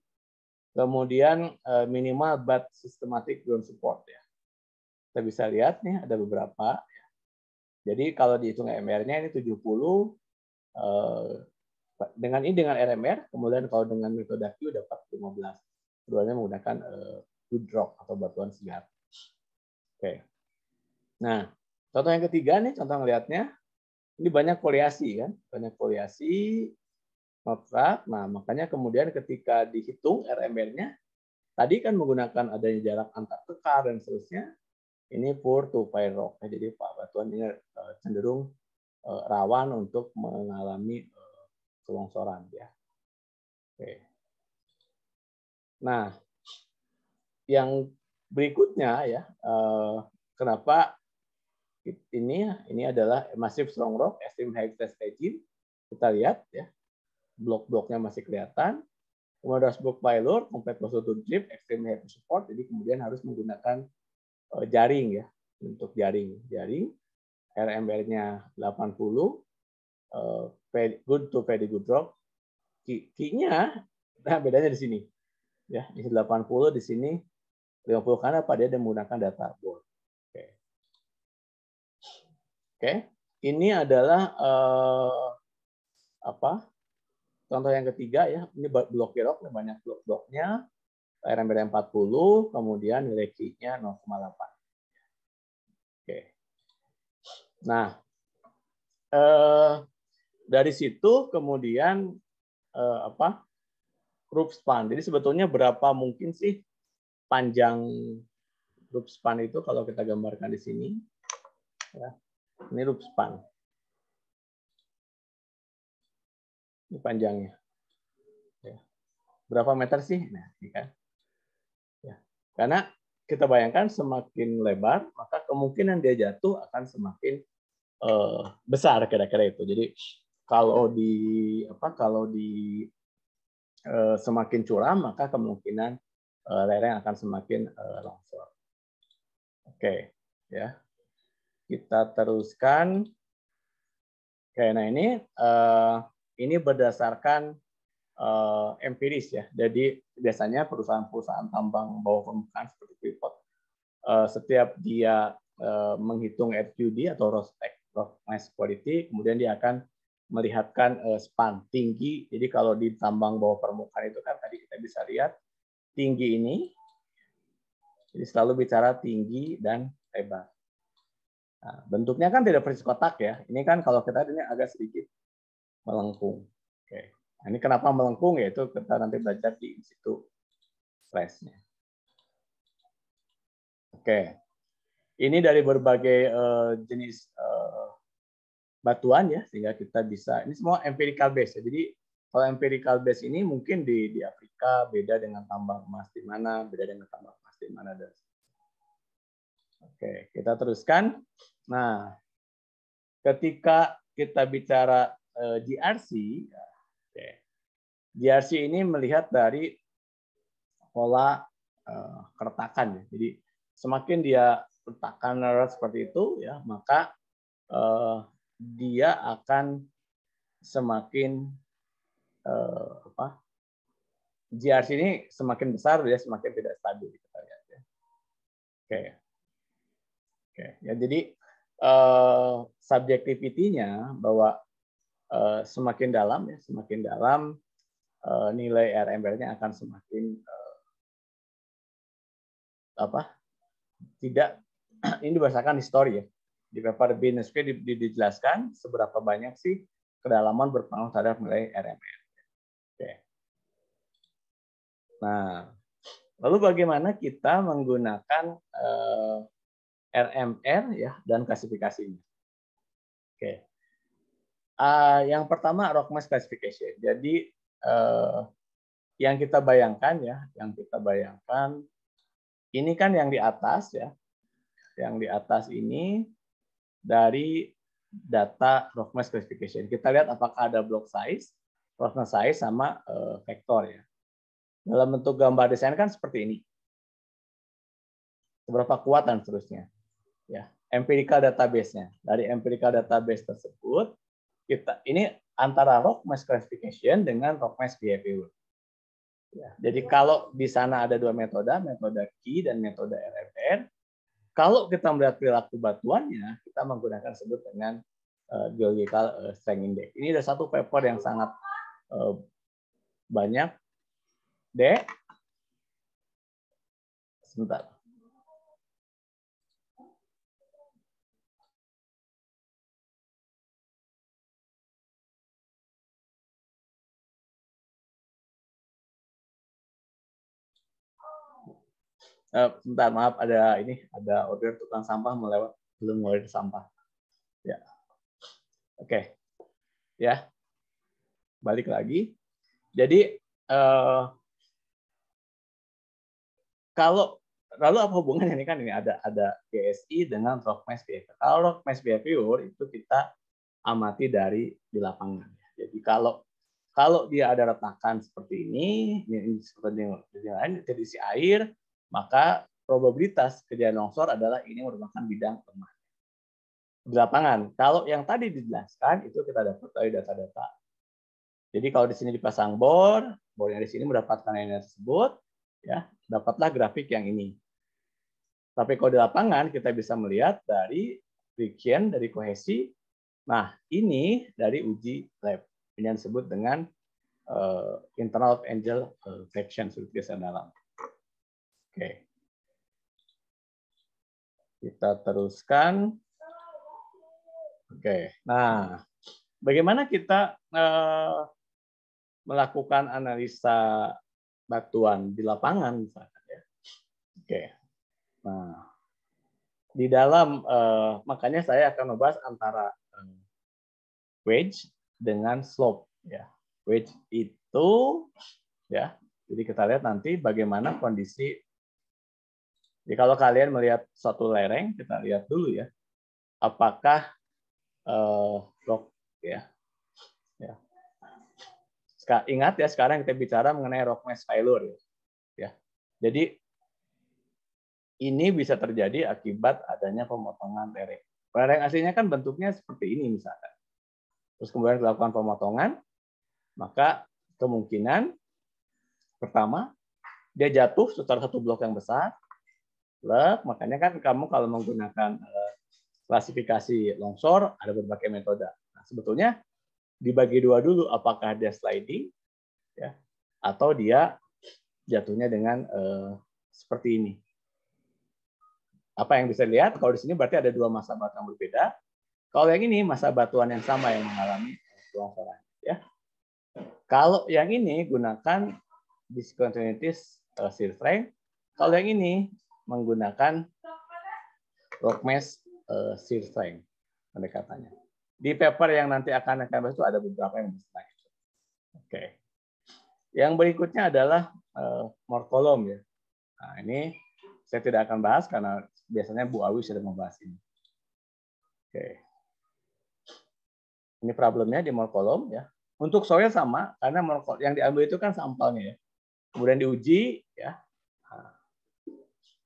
Kemudian minimal but systematic ground support. Ya. Kita bisa lihat nih ada beberapa. Jadi kalau dihitung MR-nya ini 70. Dengan RMR, kemudian kalau dengan metode Q dapat 15. Keduanya menggunakan wood rock atau batuan segar. Oke. Nah, contoh yang ketiga nih, contoh ngelihatnya. Ini banyak foliasi kan, banyak foliasi, motrak. Nah, makanya kemudian ketika dihitung RMR-nya, tadi kan menggunakan adanya jarak antar kekar dan seterusnya, ini poor to fire rock. Jadi batuan ini cenderung rawan untuk mengalami kelongsoran ya. Oke. Nah, yang berikutnya ya, kenapa ini adalah massive strong rock, extreme high stress regime. Kita lihat ya, blok-bloknya masih kelihatan. Kemudian dashboard pylor, complete posture drip, extreme high support. Jadi kemudian harus menggunakan jaring ya, untuk jaring. RMR-nya 80, good to very good rock. Key-nya, nah bedanya di sini. Ya, di 80 di sini 50 karena apa dia menggunakan data board. Oke, ini adalah contoh yang ketiga ya. Ini blok rock, banyak blok-bloknya. RMR 40, kemudian nilai Q-nya 0,8. Oke. Nah, dari situ kemudian group span. Jadi sebetulnya berapa mungkin sih panjang group span itu kalau kita gambarkan di sini. Ya. Ini group span. Ini panjangnya. Ya. Berapa meter sih? Nah, ini kan. Ya. Karena kita bayangkan semakin lebar, maka kemungkinan dia jatuh akan semakin besar kira-kira itu. Jadi kalau di semakin curam, maka kemungkinan lereng akan semakin longsor. Oke, ya. Kita teruskan. Oke, nah ini berdasarkan empiris ya. Jadi biasanya perusahaan-perusahaan tambang bawah permukaan seperti Freeport, setiap dia menghitung RQD atau rock mass quality, kemudian dia akan melihatkan span tinggi. Jadi kalau di tambang bawah permukaan itu kan tadi kita bisa lihat tinggi ini. Jadi selalu bicara tinggi dan lebar. Nah, bentuknya kan tidak persis kotak ya. Ini kan kalau kita ini agak sedikit melengkung. Oke. Nah, ini kenapa melengkung? Yaitu kita nanti belajar di situ stressnya. Oke. Ini dari berbagai jenis batuan ya, sehingga kita bisa, ini semua empirical base ya. Jadi kalau empirical base ini mungkin di Afrika beda dengan tambang emas di mana, beda dengan tambang emas di mana. Oke, kita teruskan. Nah, ketika kita bicara GRC, GRC ini melihat dari pola keretakan ya. Jadi semakin dia retakan seperti itu ya, maka dia akan semakin GRC ini semakin besar, dia semakin tidak stabil kita lihat ya. Oke. Oke, ya jadi subjectivity-nya bahwa semakin dalam ya, semakin dalam nilai RMR-nya akan semakin tidak, ini berdasarkan histori ya. Di paper BNSP dijelaskan seberapa banyak sih kedalaman berpengaruh terhadap nilai RMR. Oke. Nah, lalu bagaimana kita menggunakan RMR ya dan klasifikasinya? Oke. Yang pertama rock mass classification. Jadi yang kita bayangkan ya, ini kan yang di atas ya, yang di atas ini dari data roughness classification. Kita lihat apakah ada block size, roughness size sama vektor ya. Dalam bentuk gambar desain kan seperti ini. Seberapa kuat dan seterusnya. Ya, empirical database-nya. Dari empirical database tersebut, kita ini antara roughness classification dengan roughness behavior. Ya, jadi kalau di sana ada dua metode Key dan metode RFR. Kalau kita melihat perilaku batuannya, kita menggunakan sebut dengan geological strength index. Ini ada satu paper yang sangat banyak. Sebentar. Sebentar, maaf, ada order tukang sampah belum mulai sampah. Ya, oke, ya, balik lagi. Jadi lalu apa hubungannya ini kan ini ada GSI dengan roughness behavior. Kalau roughness behavior itu kita amati dari di lapangan. Jadi kalau dia ada retakan seperti ini seperti yang terisi air, maka probabilitas kejadian longsor adalah ini merupakan bidang lemah. Di lapangan, kalau yang tadi dijelaskan itu kita dapat dari data-data. Jadi kalau di sini dipasang bor yang di sini mendapatkan energi tersebut, ya dapatlah grafik yang ini. Tapi kalau di lapangan kita bisa melihat dari friction, dari kohesi. Nah ini dari uji lab. Ini yang disebut dengan internal of angel friction surface dalam. Oke. Kita teruskan. Oke. Nah, bagaimana kita melakukan analisa batuan di lapangan misalkan ya. Oke. Nah, di dalam makanya saya akan membahas antara wedge dengan slope ya. Wedge itu ya. Jadi kita lihat nanti bagaimana kondisi. Jadi kalau kalian melihat suatu lereng, kita lihat dulu ya. Apakah rock ya. Ya. Ingat ya, sekarang kita bicara mengenai rock mass failure ya. Jadi ini bisa terjadi akibat adanya pemotongan lereng. Lereng aslinya kan bentuknya seperti ini misalkan. Terus kemudian dilakukan pemotongan, maka kemungkinan pertama dia jatuh secara satu blok yang besar. Makanya kan kamu kalau menggunakan klasifikasi longsor ada berbagai metode. Nah, sebetulnya dibagi dua dulu, apakah dia sliding ya atau dia jatuhnya dengan seperti ini. Apa yang bisa lihat kalau di sini berarti ada dua massa batuan berbeda. Kalau yang ini massa batuan yang sama yang mengalami longsoran ya. Kalau yang ini gunakan discontinuities shear strength. Kalau yang ini menggunakan rock mass shear strength pendekatannya. Di paper yang nanti akan bahas itu ada beberapa yang bisa. Oke. Yang berikutnya adalah morkolom ya. Nah, ini saya tidak akan bahas karena biasanya Bu Awi sudah membahas ini. Oke. Ini problemnya di morkolom ya. Untuk soil sama karena yang diambil itu kan sampelnya ya. Kemudian diuji ya. Nah,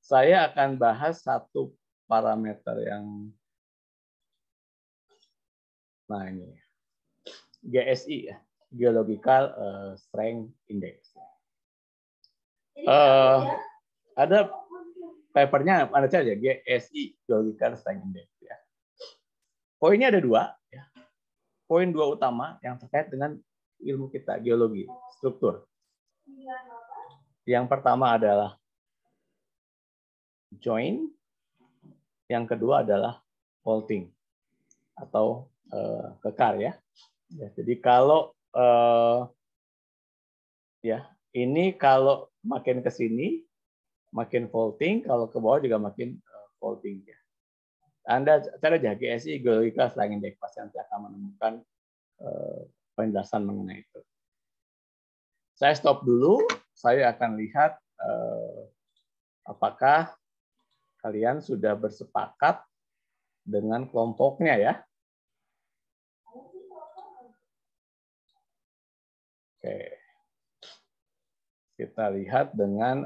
saya akan bahas satu parameter yang nah ini GSI ya, Geological Strength Index. Ada papernya ada saja GSI Geological Strength Index ya. Poinnya ada dua ya. Poin dua utama yang terkait dengan ilmu kita geologi struktur. Yang pertama adalah joint, yang kedua adalah faulting atau kekar ya. Jadi kalau ya ini kalau makin ke sini makin faulting, kalau ke bawah juga makin faulting ya. Anda cari aja GSI Geological Strength Index pasti nanti akan menemukan penjelasan mengenai itu. Saya stop dulu. Saya akan lihat apakah kalian sudah bersepakat dengan kelompoknya ya. Oke. Kita lihat dengan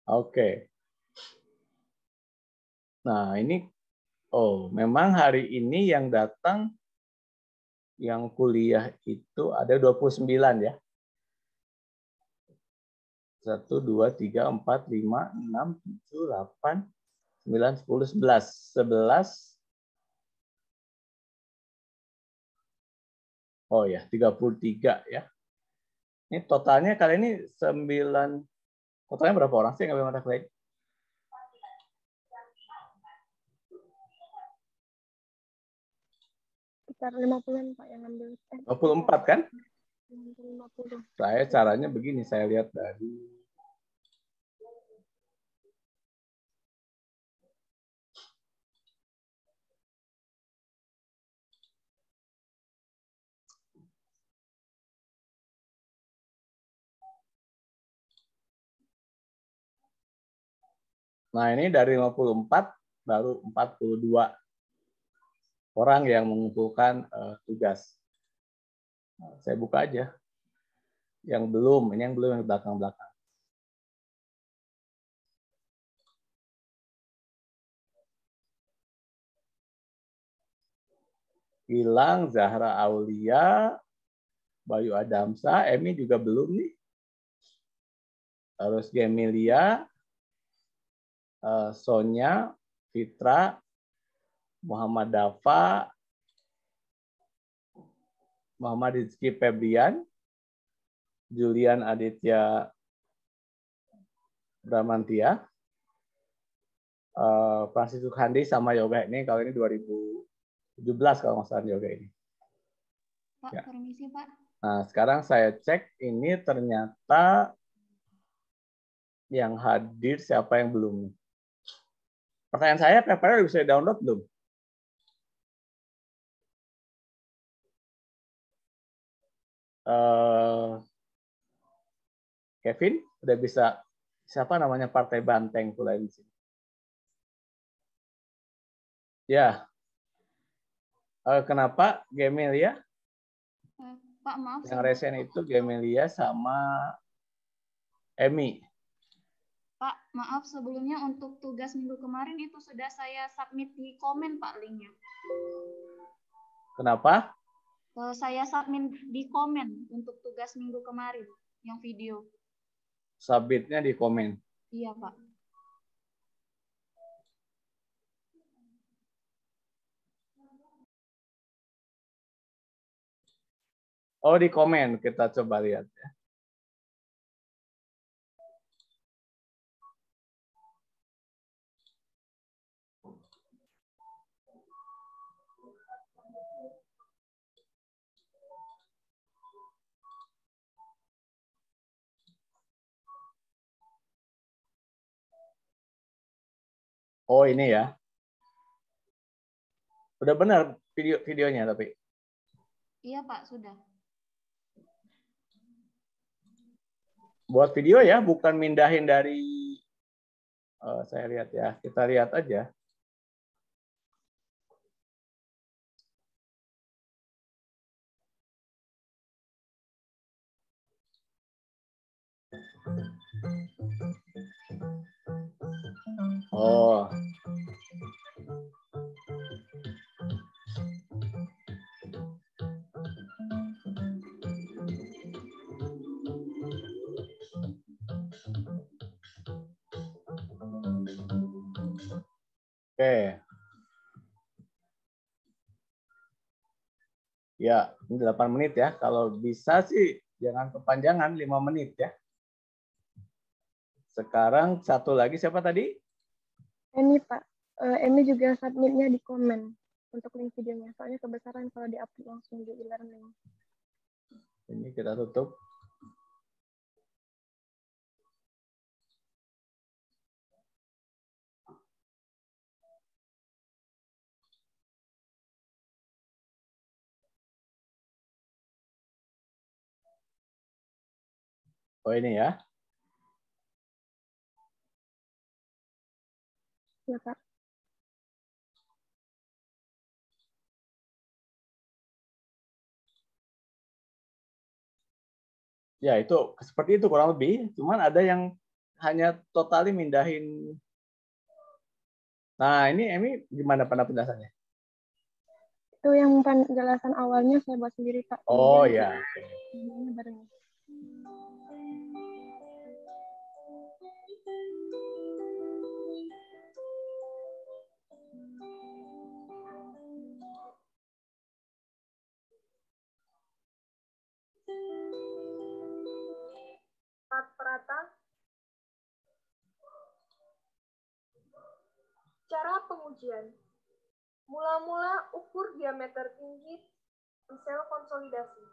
oke. Nah, ini memang hari ini yang datang yang kuliah itu ada 29 ya. 1, 2, 3, 4, 5, 6, 7, 8, 9, 10, 11. 11. Oh ya, 33 ya. Ini totalnya kali ini 9. Totalnya berapa orang sih yang ngambil mata kuliah?
Sekitar 50-an Pak yang ngambil.
24 kan?
50.
Saya caranya begini, saya lihat dari Nah, ini dari 54 baru 42 orang yang mengumpulkan tugas. Nah, saya buka aja. Yang belum, ini yang belum yang belakang-belakang. Gilang, Zahra Aulia, Bayu Adamsa, Emi juga belum nih. Terus Gemilia, Sonya, Fitra, Muhammad Dafa, Muhammad Rizky Febrian, Julian Aditya Bramantia, Francis Sukhandi sama yoga ini kalau ini 2017 kalau nggak salah yoga ini.
Pak,
Ya.
permisi Pak.
Nah, sekarang saya cek ini ternyata yang hadir siapa yang belum. Pertanyaan saya, papernya bisa download belum? Kevin, udah bisa, siapa namanya Partai Banteng pula di sini? Ya. Kenapa Gemelia?
Pak, maaf.
Yang resen itu Gemelia sama Emi.
Pak, maaf sebelumnya untuk tugas minggu kemarin itu sudah saya submit di komen Pak linknya.
Kenapa?
Saya submit di komen untuk tugas minggu kemarin yang video.
Submitnya di komen.
Iya Pak.
Oh di komen, kita coba lihat ya. Oh ini ya. Udah benar videonya tapi.
Iya Pak, sudah.
Buat video ya, bukan mindahin dari saya lihat ya. Kita lihat aja. Oh. Oke. Ya, ini 8 menit ya. Kalau bisa sih jangan kepanjangan 5 menit ya. Sekarang satu lagi siapa tadi?
Emi Pak. Emi juga submitnya di komen untuk link videonya. Soalnya kebesaran kalau di-upload langsung di e-learning.
Ini kita tutup. Oh ini ya.
Ya, Pak.
Ya itu seperti itu kurang lebih. Cuman ada yang hanya totali mindahin. Nah ini gimana penjelasannya?
Itu yang penjelasan awalnya saya buat sendiri, Pak.
Oh
Kemudian,
ya.
ini bareng.
Prata. Cara pengujian. Mula-mula ukur diameter tinggi sel konsolidasi.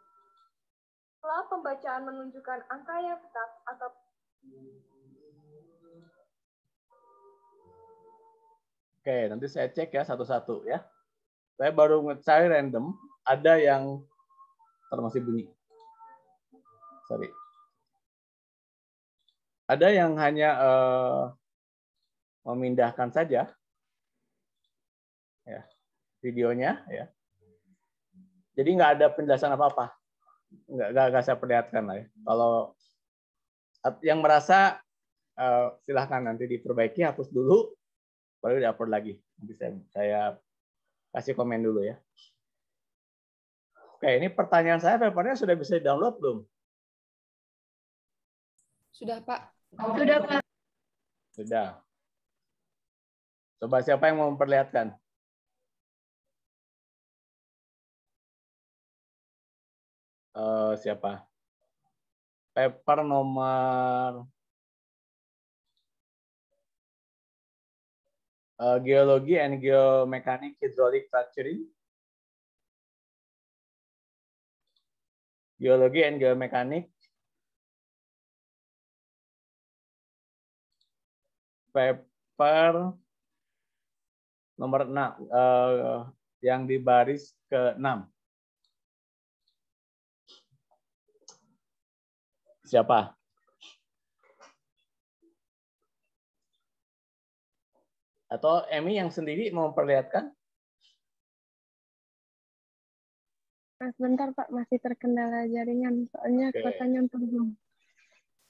Setelah pembacaan menunjukkan angka yang tetap atau
Oke, nanti saya cek ya satu-satu ya. Saya baru ngecari random, ada yang masih bunyi. Sorry. Ada yang hanya memindahkan saja ya videonya ya. Jadi nggak ada penjelasan apa-apa. Nggak saya perlihatkan lah ya. Kalau yang merasa silahkan nanti diperbaiki, hapus dulu, baru di-upload lagi. Nanti saya kasih komen dulu ya. Oke, ini pertanyaan saya, papernya sudah bisa di-download belum?
Sudah, Pak.
Sudah, Pak.
Sudah. Coba siapa yang mau memperlihatkan? Siapa? Paper nomor Geology and Geomechanic Hydraulic Fracturing. Geology and Geomechanic. Paper nomor 6 yang di baris ke-6. Siapa? Atau Emi yang sendiri mau memperlihatkan?
Sebentar, Pak. Masih terkendala jaringan. Soalnya katanya untuk Zoom.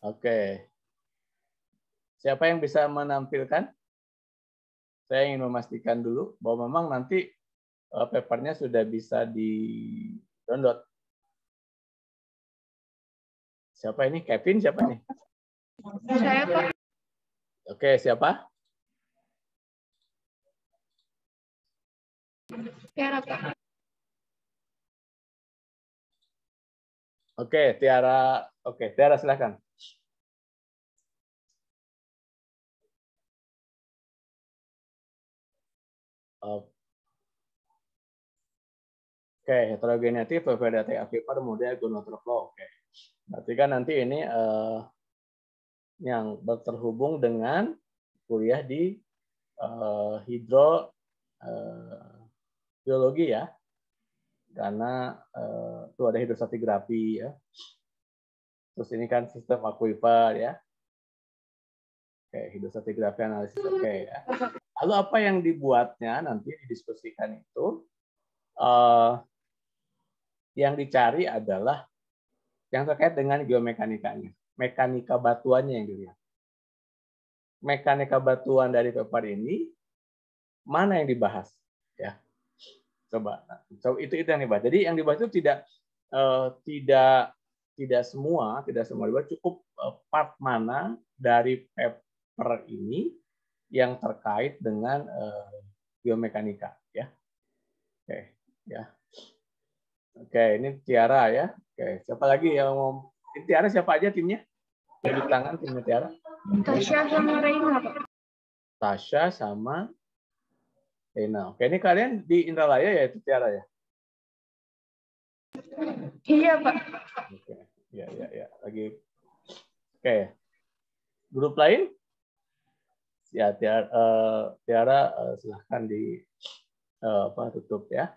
Oke. Siapa yang bisa menampilkan? Saya ingin memastikan dulu bahwa memang nanti papernya sudah bisa di-download. Siapa ini? Kevin siapa nih?
Saya, Pak.
Oke, siapa?
Tiara, Pak.
Oke, Tiara. Oke, Tiara silakan. Oke, heterogeneity, variety aquifer, model gonotroplo. Oke. Berarti kan nanti ini yang terhubung dengan kuliah di hidrogeologi ya. Karena itu ada hidrostratigrafi ya. Terus ini kan sistem aquifer ya. Oke, hidrostratigrafi analisis. Oke ya. Lalu apa yang dibuatnya nanti didiskusikan itu yang dicari adalah yang terkait dengan geomekanikanya, mekanika batuannya yang dilihat. Mekanika batuan dari paper ini mana yang dibahas ya? Coba itu yang dibahas. Jadi yang dibahas itu tidak semua dibahas, cukup part mana dari paper ini yang terkait dengan geomekanika ya. Oke ya. Oke, ini Tiara ya. Oke, siapa lagi yang mau? Ini Tiara siapa aja timnya? Yang di tangan timnya Tiara?
Tasya sama Reina, Pak.
Tasya sama Reina. Oke, ini kalian di Indralaya ya, itu Tiara ya?
Iya, Pak.
Oke, ya. Lagi. Oke. Grup lain? Ya, Tiara silahkan tutup ya.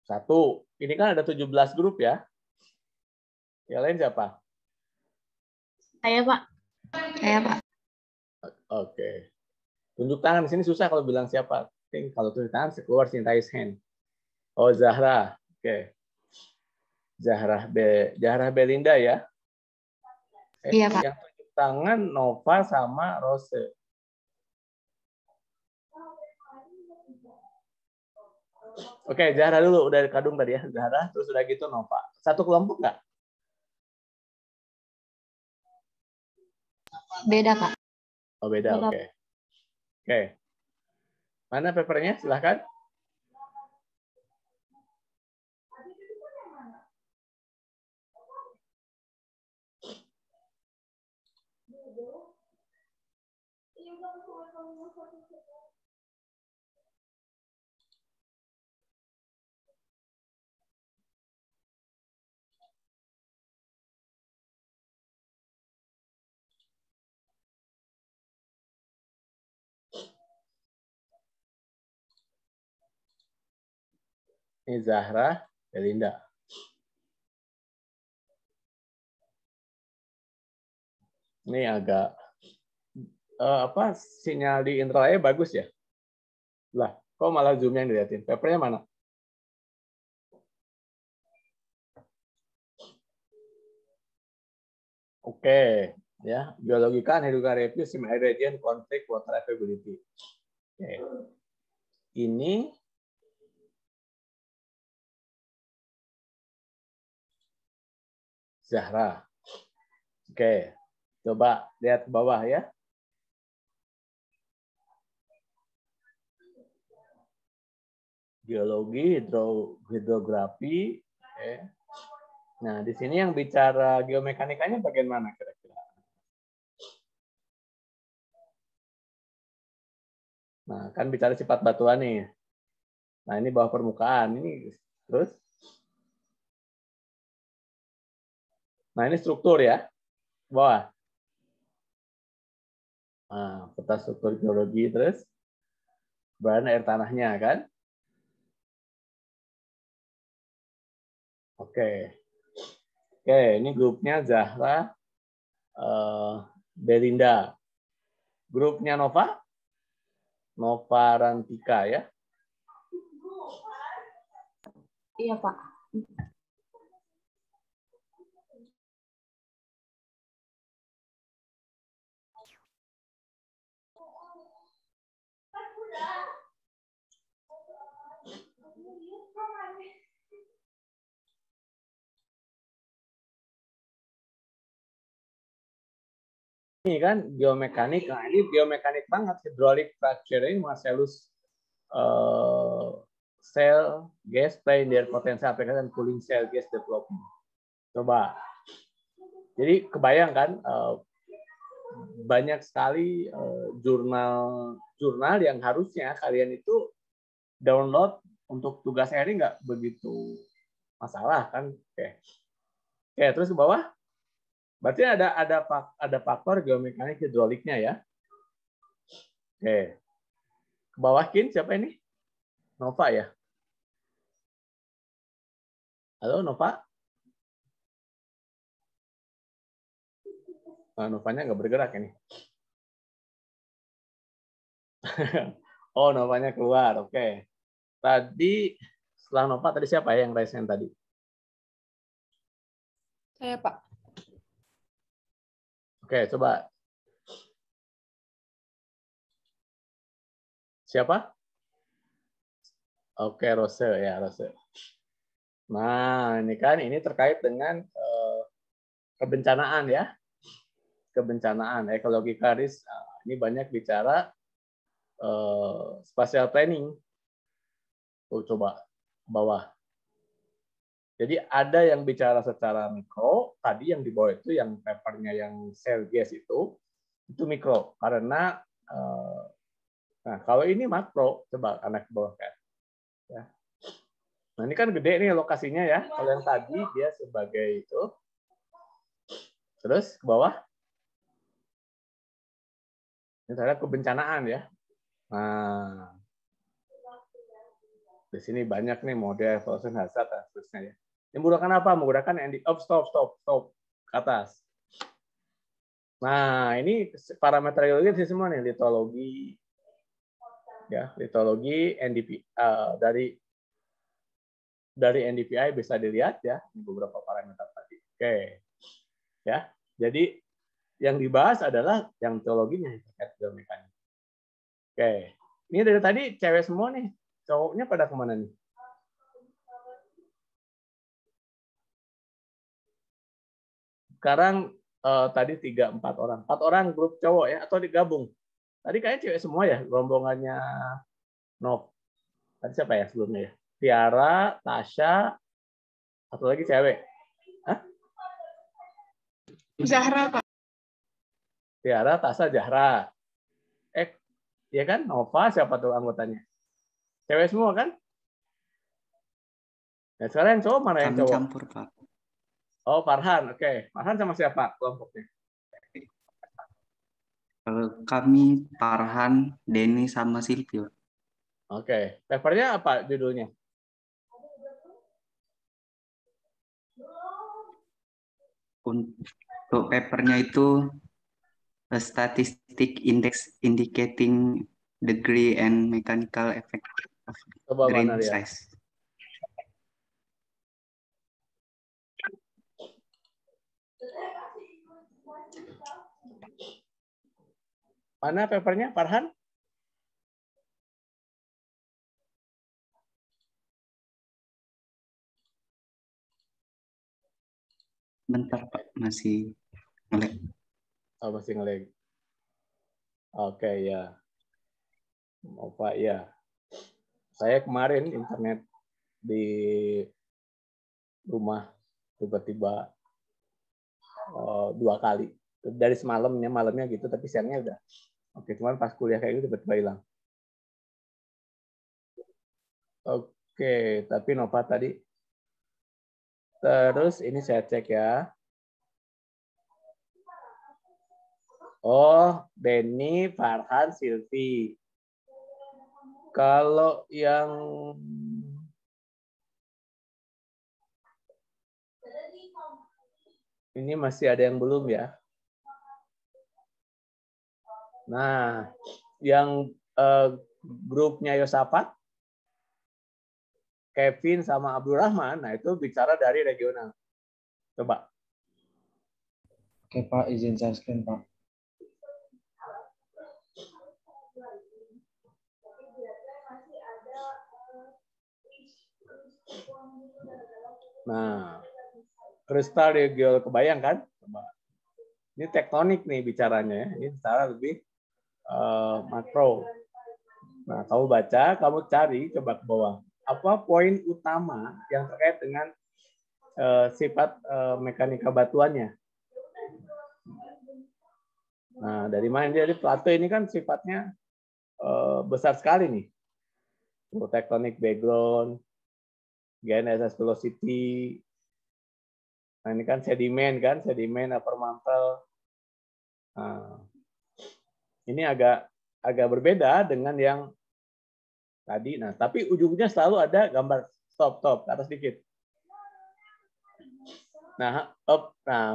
1. Ini kan ada 17 grup ya. Yang lain siapa?
Saya, Pak. Saya, Pak.
Oke. Tunjuk tangan di sini susah kalau bilang siapa. Kalau tunjuk tangan keluar sini raise hand. Oh, Zahra. Oke. Zahra Belinda ya.
Iya, Pak.
Yang tunjuk tangan Nova sama Rose. Oke, Zahra dulu udah kadung tadi ya. Zahra, terus udah gitu Nova. Satu kelompok nggak?
Beda, Pak.
Oh, beda. Oke. Oke. Mana papernya? Silahkan. Ini Zahra, Belinda. Ini agak sinyal di intranya bagus ya? Lah, kok malah zoom yang dilihatin? Papernya mana? Oke, ya, biologika and hydrographic review semi region conflict water availability. Oke. Ini Zahra. Oke, coba lihat ke bawah ya. Geologi, hidrografi. Oke. Nah, di sini yang bicara geomekanikanya bagian mana kira-kira? Nah, kan bicara sifat batuan nih. Nah, ini bawah permukaan. Ini terus. Nah, ini struktur ya. Bawah. Nah, peta struktur geologi terus. Bahan air tanahnya kan. Oke. Oke, ini grupnya Zahra, Belinda. Grupnya Nova? Nova Rantika ya.
Iya, Pak.
Ini kan geomekanik. Nah, ini geomekanik banget. Hydraulic fracturing, Marcellus cell gas play in their potential application cooling cell gas development. Coba. Jadi kebayang kan banyak sekali jurnal yang harusnya kalian itu download untuk tugas akhirnya nggak begitu masalah kan. Oke. Oke, terus ke bawah. Berarti ada faktor geomekanik hidroliknya ya. Oke. Ke bawah Kin, siapa ini? Nova ya? Halo Nova? Nah, Novanya nggak bergerak ini. Oh, Novanya keluar. Oke. Tadi setelah Nova tadi siapa ya yang raise hand tadi?
Saya, Pak.
Oke, coba. Siapa? Oke, Rose ya, Rose. Nah, ini terkait dengan kebencanaan ya. Kebencanaan, ekological risk. Ini banyak bicara spatial planning. Coba bawah. Jadi ada yang bicara secara mikro, tadi yang di bawah itu yang papernya yang cell gas itu mikro. Karena nah kalau ini makro, coba anak ke bawah kan. Ya. Nah ini kan gede nih lokasinya ya. Kalau yang tadi dia sebagai itu. Terus ke bawah. Ini terhadap kebencanaan ya. Nah, di sini banyak nih model evolution hazard dan seterusnya ya. Menggunakan apa? Menggunakan stop ke atas. Nah, ini parameter geologi semua nih, litologi, ya, litologi, NDP, dari NDPI bisa dilihat ya beberapa parameter tadi. Oke, ya. Jadi yang dibahas adalah yang teologinya terkait geomekanik. Oke, ini dari tadi cewek semua nih, cowoknya pada kemana nih? Sekarang tadi 3-4 orang. 4 orang grup cowok ya, atau digabung? Tadi kayaknya cewek semua ya, rombongannya Nov. Tadi siapa ya sebelumnya ya? Tiara, Tasya, satu lagi cewek. Hah?
Zahra, Pak.
Tiara, Tasya, Zahra. Ya kan? Nova, siapa tuh anggotanya? Cewek semua kan? Nah, sekarang yang cowok mana yang
Kami
cowok?
campur, Pak.
Oh, Farhan. Oke. Farhan sama siapa kelompoknya?
Kalau kami Farhan, Denny, sama Silvio.
Oke. Papernya apa judulnya?
Untuk papernya itu a statistic index indicating degree and mechanical effect of
Coba
grain
mana lihat.
size.
Mana papernya, Farhan?
Bentar, Pak. Masih nge-lag.
Oh, masih nge-lag. Oke, ya. Nova, ya. Saya kemarin internet di rumah tiba-tiba 2 kali. Dari malamnya gitu, tapi siangnya udah. Oke, cuman pas kuliah kayak gitu tiba-tiba hilang. Oke, tapi Nova tadi. Terus ini saya cek ya. Oh, Denny, Farhan, Silvi. Kalau yang ini masih ada yang belum ya. Nah, yang grupnya Yosafat, Kevin sama Abdurrahman, nah itu bicara dari regional. Coba.
Oke Pak, izin saya screen Pak.
Nah, kristal regional kebayang kan? Coba. Ini tektonik nih bicaranya ya. Ini secara lebih makro. Nah, kamu baca, kamu cari, coba ke bawah. Apa poin utama yang terkait dengan sifat mekanika batuannya? Nah, dari mana? Jadi plato ini kan sifatnya besar sekali nih. Tectonic background, GNSS velocity. Nah, ini kan sedimen upper mantle. Nah, ini agak berbeda dengan yang tadi. Nah, tapi ujungnya selalu ada gambar stop ke atas dikit. Nah,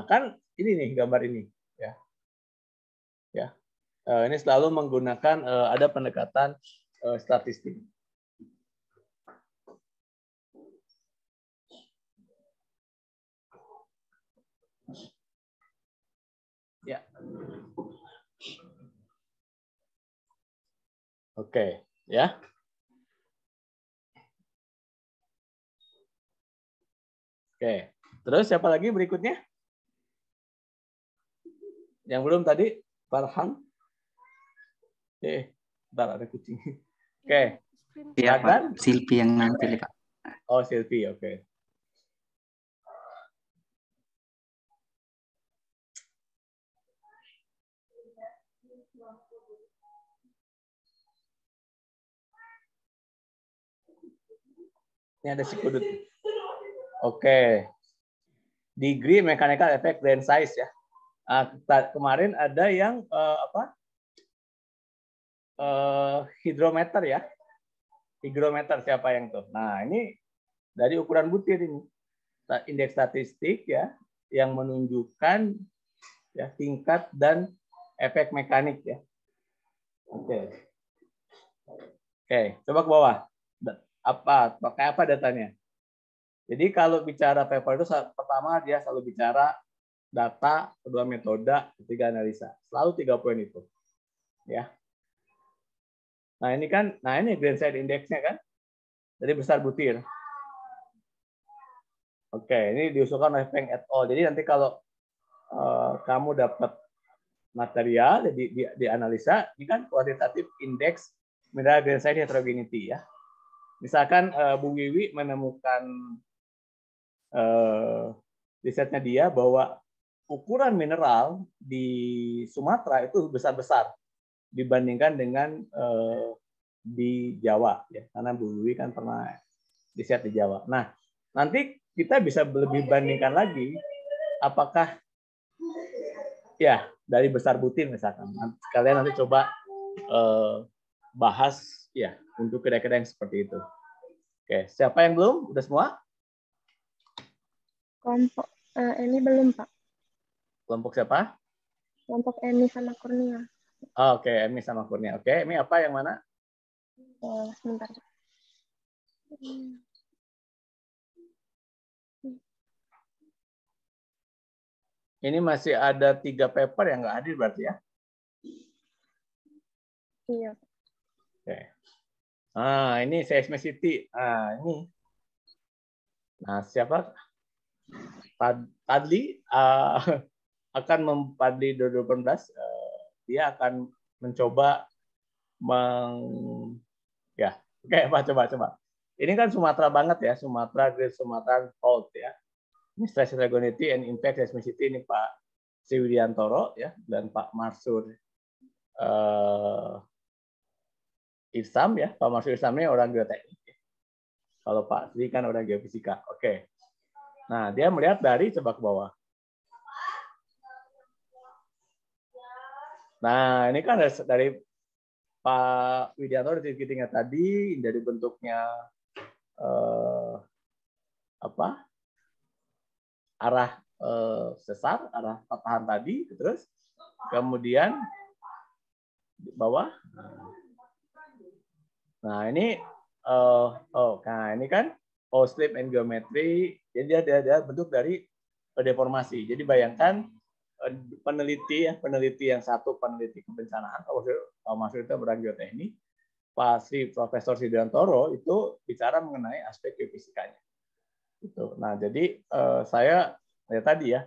kan ini nih gambar ini, ya. Ini selalu menggunakan ada pendekatan statistik. Ya. Oke, ya. Oke. Terus siapa lagi berikutnya? Yang belum tadi, Farhan. Bentar ada kucing. Oke.
Iya, Pak. Silvi yang nanti, Pak.
Oh, Silvi, oke. Ini ada si kudut. Oke. Degree mechanical effect grain size ya. Kemarin ada yang hidrometer ya. Hygrometer siapa yang tuh? Nah, ini dari ukuran butir ini. indeks statistik ya yang menunjukkan ya tingkat dan efek mekanik ya. Oke. Oke, coba ke bawah. Pakai apa datanya? Jadi kalau bicara paper itu pertama dia selalu bicara data, kedua metode, ketiga analisa. Selalu 3 poin itu. Ya. Nah, ini Greensight Index-nya kan. Jadi besar butir. Oke, ini diusulkan oleh Peng et al. Jadi nanti kalau kamu dapat material di analisa, ini kan kuantitatif indeks mineral Greensight heterogeneity ya. Misalkan Bu Wiwi menemukan risetnya dia bahwa ukuran mineral di Sumatera itu besar-besar dibandingkan dengan di Jawa ya, karena Bu Wiwi kan pernah riset di Jawa. Nah, nanti kita bisa lebih bandingkan lagi apakah ya dari besar butir misalkan. Kalian nanti coba bahas ya untuk kedai-kedai yang seperti itu. Oke, siapa yang belum? Udah semua?
Kelompok Eni belum, Pak.
Kelompok siapa?
Kelompok Eni sama Kurnia.
Oh, oke, Emi sama Kurnia. Oke, Emi apa yang mana?
Sebentar.
Ini masih ada 3 paper yang nggak hadir berarti ya?
Iya.
Oke. Nah, ini seismicity. Nah, ini. Nah, siapa? Padli akan Padli 2018 dia akan mencoba ya. Oke, coba. Ini kan Sumatera banget ya, Sumatera Great Sumatran Fault ya. Ini stress heterogeneity and impact seismicity ini Pak Sriwidiantoro ya dan Pak Marsur Irsam ya. Pak Marsur Irsam ini orang geoteknik. Kalau Pak Sri kan orang geofisika. Oke. Nah, dia melihat dari coba ke bawah. Nah, ini kan dari Pak Widiantoro titik-titiknya tadi dari bentuknya arah sesar, arah patahan tadi, terus kemudian di bawah. Nah, ini ini kan slip and geometry. Jadi dia bentuk dari deformasi. Jadi bayangkan peneliti yang satu peneliti kebencanaan, Pak Marsur itu berang geoteknik, Pak Profesor Sriwidiantoro itu bicara mengenai aspek geofisikanya. Gitu. Nah, jadi saya tadi ya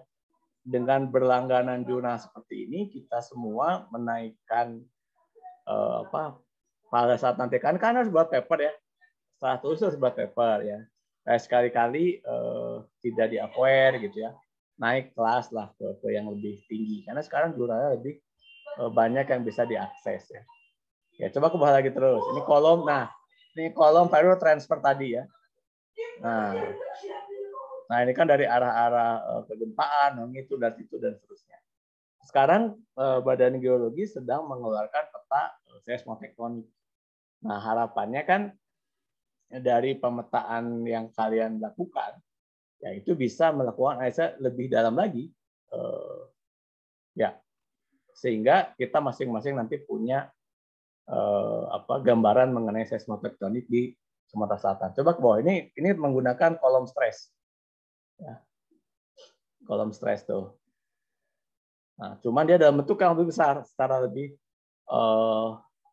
dengan berlangganan jurnal seperti ini kita semua menaikkan pada saat nanti kan harus buat paper ya, setelah tulis harus buat paper ya. Kayak sekali-kali tidak di-acquire gitu ya, naik kelas lah ke yang lebih tinggi karena sekarang jurnalnya lebih banyak yang bisa diakses ya. Ya coba ke bawah lagi terus. Ini kolom, ini kolom value transfer tadi ya. Nah ini kan dari arah-arah kegempaan, itu dan seterusnya. Sekarang Badan Geologi sedang mengeluarkan peta seismotektonik. Nah harapannya kan dari pemetaan yang kalian lakukan, ya itu bisa melakukan analisa lebih dalam lagi, ya sehingga kita masing-masing nanti punya gambaran mengenai seismotektonik di Sumatera Selatan. Coba ke bawah ini menggunakan kolom stres, ya. Kolom stres tuh. Nah, cuman dia dalam bentuk yang lebih besar, secara lebih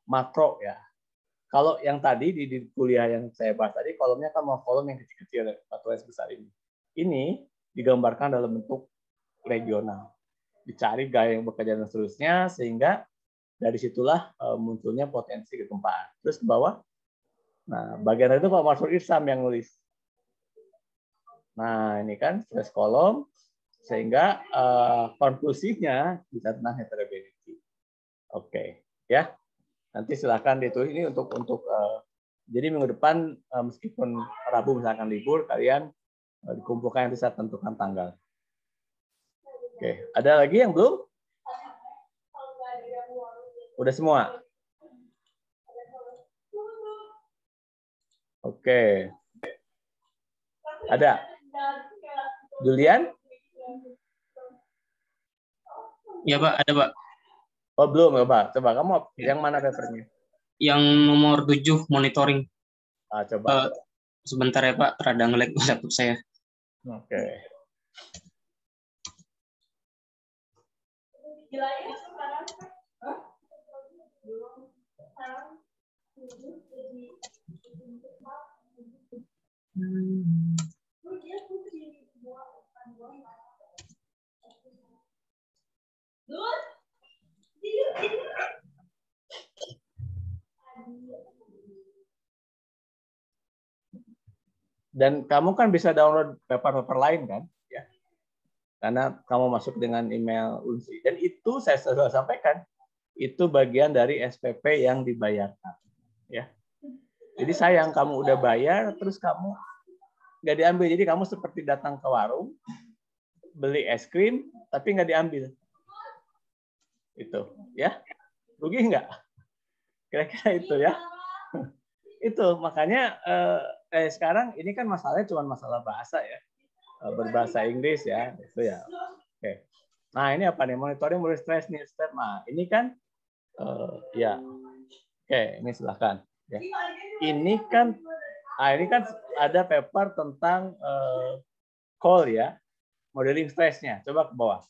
makro ya. Kalau yang tadi di kuliah yang saya bahas tadi, kolomnya kan mau kolom yang kecil-kecil atau yang sebesar ini. Ini digambarkan dalam bentuk regional. Dicari gaya yang bekerja dan seterusnya, sehingga dari situlah munculnya potensi kegempaan. Terus ke bawah, nah bagian itu Pak Marsur Irsam yang nulis. Nah ini kan stress kolom, sehingga konklusinya bisa tentang heterogeneity. Oke, ya. Nanti silakan ditulis ini untuk jadi minggu depan meskipun Rabu misalkan libur, kalian dikumpulkan nanti saya tentukan tanggal. Oke, ada lagi yang belum? Udah semua? Oke. Ada? Julian?
Ya Pak, ada Pak.
Oh belum ya Pak. Coba kamu yang mana papernya?
Yang nomor 7 monitoring.
Coba.
Sebentar ya Pak, rada nge-lag laptop saya.
Oke. Dan kamu kan bisa download paper-paper lain kan, ya? Karena kamu masuk dengan email Unsi. Dan itu saya sudah sampaikan, itu bagian dari SPP yang dibayarkan, ya. Jadi sayang kamu udah bayar, terus kamu nggak diambil. Jadi kamu seperti datang ke warung, beli es krim, tapi nggak diambil. Itu, ya. Rugi nggak? Kira-kira itu ya. Itu makanya sekarang ini kan masalahnya cuma masalah bahasa ya, berbahasa Inggris ya, itu ya. Oke. Nah ini apa nih, monitoring mulai stres nih, step. Nah ini kan ya, oke, ini silakan. Ya. Ini kan ada paper tentang call ya, modeling stresnya. Coba ke bawah.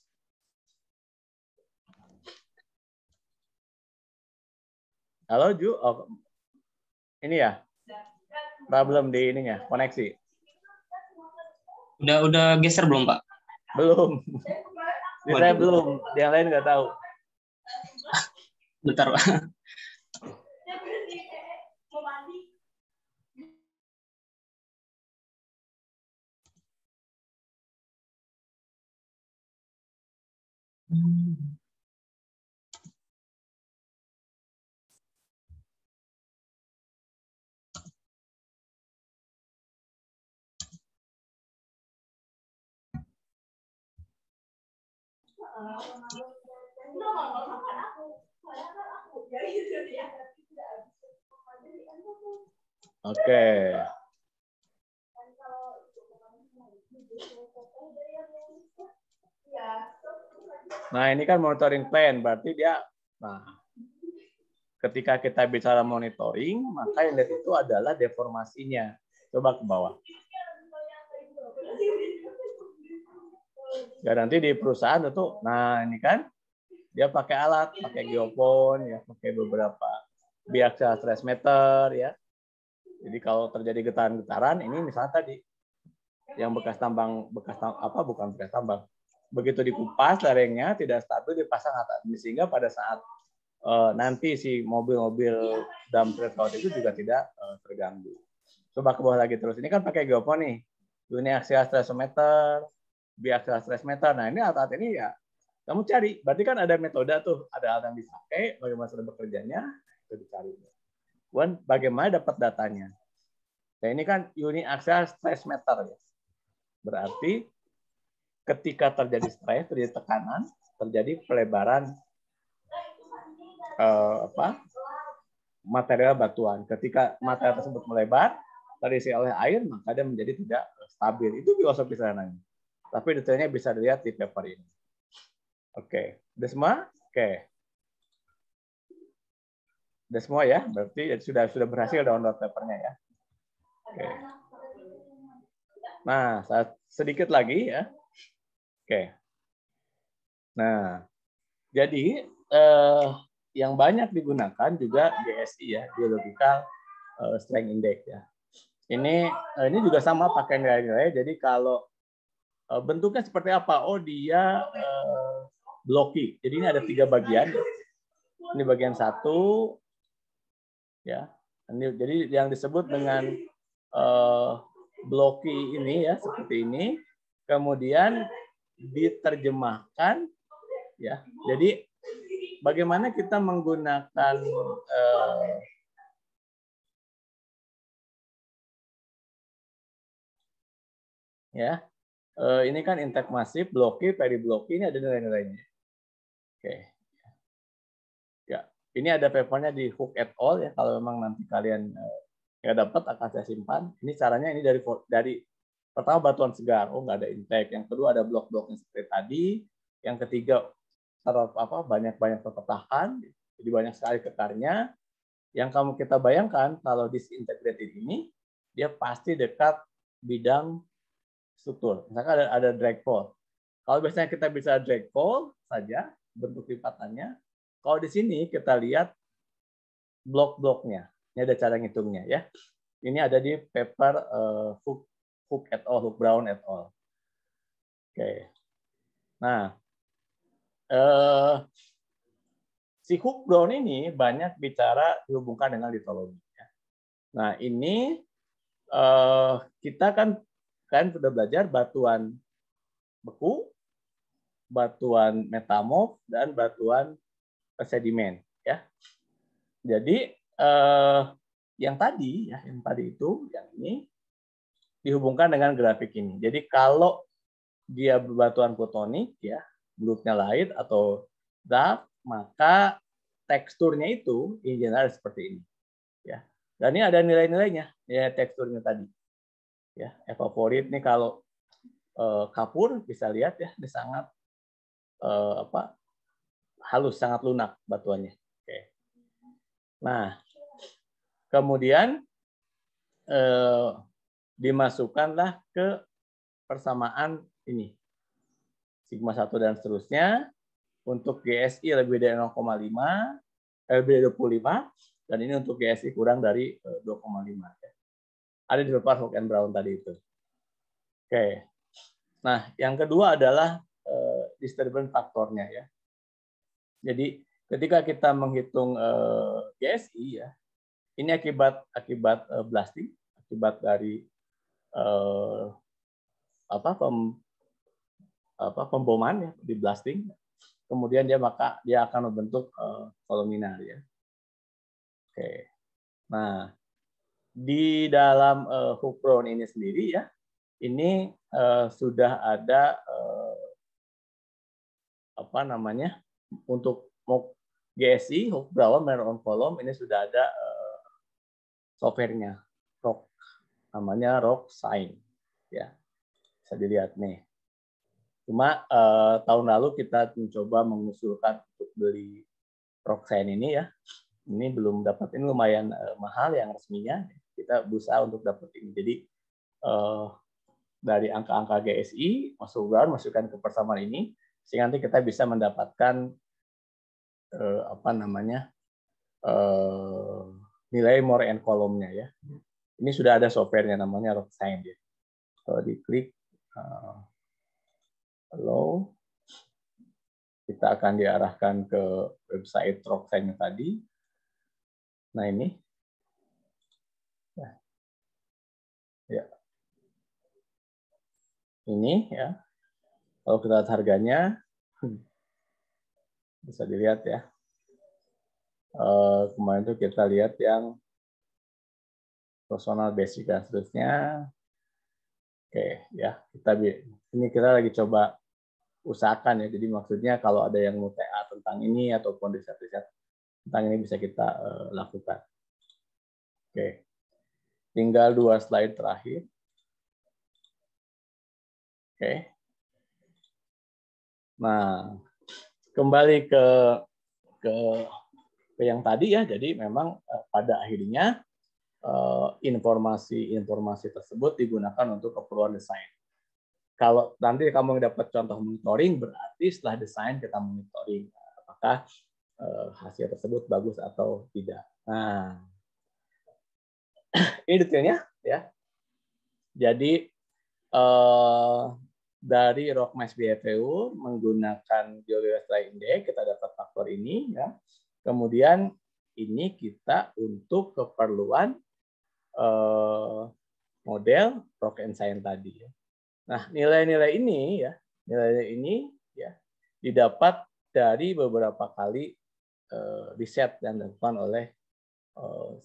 Halo Ju, oh, ini ya problem di ininya koneksi.
Udah geser belum Pak?
Belum. Saya belum. Yang lain nggak tahu.
Bentar Pak.
Oke. Nah, ini kan monitoring plan, berarti dia, nah, ketika kita bicara monitoring, maka yang lihat itu adalah deformasinya. Coba ke bawah. Ya nanti di perusahaan itu, nah ini kan, dia pakai alat, pakai geofon, ya, pakai beberapa biaxial stress meter, ya. Jadi kalau terjadi getaran-getaran, ini misalnya tadi, yang bukan bekas tambang. Begitu dikupas lerengnya tidak stabil, dipasang atas, sehingga pada saat nanti si mobil-mobil dump truck itu juga tidak terganggu. Coba ke bawah lagi terus. Ini kan pakai geofon nih, uniaxial stressometer, biaxial stress meter. Nah ini alat-alat ini ya kamu cari. Berarti kan ada metode tuh, ada alat yang dipakai, bagaimana cara bekerjanya itu dicari. Bagaimana dapat datanya. Nah ini kan uniaxial stress meter ya. Berarti ketika terjadi stres, terjadi tekanan, terjadi pelebaran material batuan. Ketika material tersebut melebar, terisi oleh air, maka dia menjadi tidak stabil. Itu filosofi sederhananya. Tapi detailnya bisa dilihat di paper ini. Oke, udah semua? Oke. Udah semua ya? Berarti sudah berhasil download papernya ya. Oke. Nah, sedikit lagi ya. Oke. Nah, jadi yang banyak digunakan juga GSI ya, Geological Strength Index ya. Ini juga sama pakai nilai-nilai. Jadi kalau bentuknya seperti apa? Oh dia blocky. Jadi ini ada 3 bagian. Ini bagian 1, ya. Jadi yang disebut dengan blocky ini ya seperti ini. Kemudian diterjemahkan, ya. Jadi bagaimana kita menggunakan ya. Ini kan intake masif, blocky, periblocky, ini ada nilai-nilainya. Oke. Ya, ini ada papernya di Hook et al. Ya, kalau memang nanti kalian nggak dapat akan saya simpan. Ini caranya ini dari Pertama batuan segar, oh nggak ada intake. Yang kedua ada blok-bloknya seperti tadi. Yang ketiga banyak-banyak pepetahan, jadi banyak sekali kekarnya. Yang kita bayangkan kalau disintegrated ini, dia pasti dekat bidang struktur. Misalkan ada drag fault. Kalau biasanya kita bisa drag fault saja, bentuk lipatannya. Kalau di sini kita lihat blok-bloknya. Ini ada cara ngitungnya ya. Ini ada di paper Hook et al, Hook Brown et al. Oke. Nah, si Hook Brown ini banyak bicara dihubungkan dengan litologi. Nah, ini kita kan sudah belajar batuan beku, batuan metamorf, dan batuan sedimen. Ya. Jadi yang tadi itu, yang ini dihubungkan dengan grafik ini. Jadi kalau dia batuan plutonik, ya, blue-nya light atau dark, maka teksturnya itu in general seperti ini. Ya. Dan ini ada nilai-nilainya, ya, teksturnya tadi. Ya, evaporate nih kalau kapur bisa lihat ya, ini sangat halus, sangat lunak batuannya. Oke. Nah, kemudian dimasukkanlah ke persamaan ini. Sigma 1 dan seterusnya. Untuk GSI lebih dari 0,5, lebih dari 25, dan ini untuk GSI kurang dari 2,5. Ada di paper Hook and Brown tadi itu. Oke. Nah, yang kedua adalah disturbance faktornya ya. Jadi ketika kita menghitung GSI ya, ini akibat blasting, akibat dari pemboman ya, di blasting. Kemudian dia akan membentuk kolomina ya. Oke. Nah, di dalam Hook Brown ini sendiri ya, ini sudah ada untuk GSI Hook Brown Mirror on Column ini sudah ada softwarenya, ROC, namanya ROC Sign ya, bisa dilihat nih. Cuma tahun lalu kita mencoba mengusulkan untuk beli ROC Sign ini ya, ini belum dapat, ini lumayan mahal yang resminya, kita berusaha untuk dapat ini. Jadi dari angka-angka GSI masukkan ke persamaan ini, sehingga nanti kita bisa mendapatkan nilai more and column-nya ya. Ini sudah ada softwarenya namanya ROC Sign ya. Kalau diklik hello, kita akan diarahkan ke website ROC Sign tadi. Nah ini, ya, ini ya. Kalau kita lihat harganya, bisa dilihat ya. Kemarin itu kita lihat yang personal basic dan seterusnya. Oke, ya, ini kita lagi coba usahakan ya. Jadi maksudnya kalau ada yang mau TA tentang ini ataupun riset-riset tentang ini bisa kita lakukan. Oke, tinggal 2 slide terakhir. Oke. Nah, kembali ke yang tadi ya. Jadi memang pada akhirnya informasi tersebut digunakan untuk keperluan desain. Kalau nanti kamu dapat contoh monitoring, berarti setelah desain kita monitoring apakah hasil tersebut bagus atau tidak. Nah, ini detailnya ya. Jadi dari ROCMAS BFU menggunakan Biodiversity Index kita dapat faktor ini ya. Kemudian ini kita untuk keperluan model Rock and Science tadi ya. Nah, nilai-nilai ini ya, didapat dari beberapa kali riset yang dilakukan oleh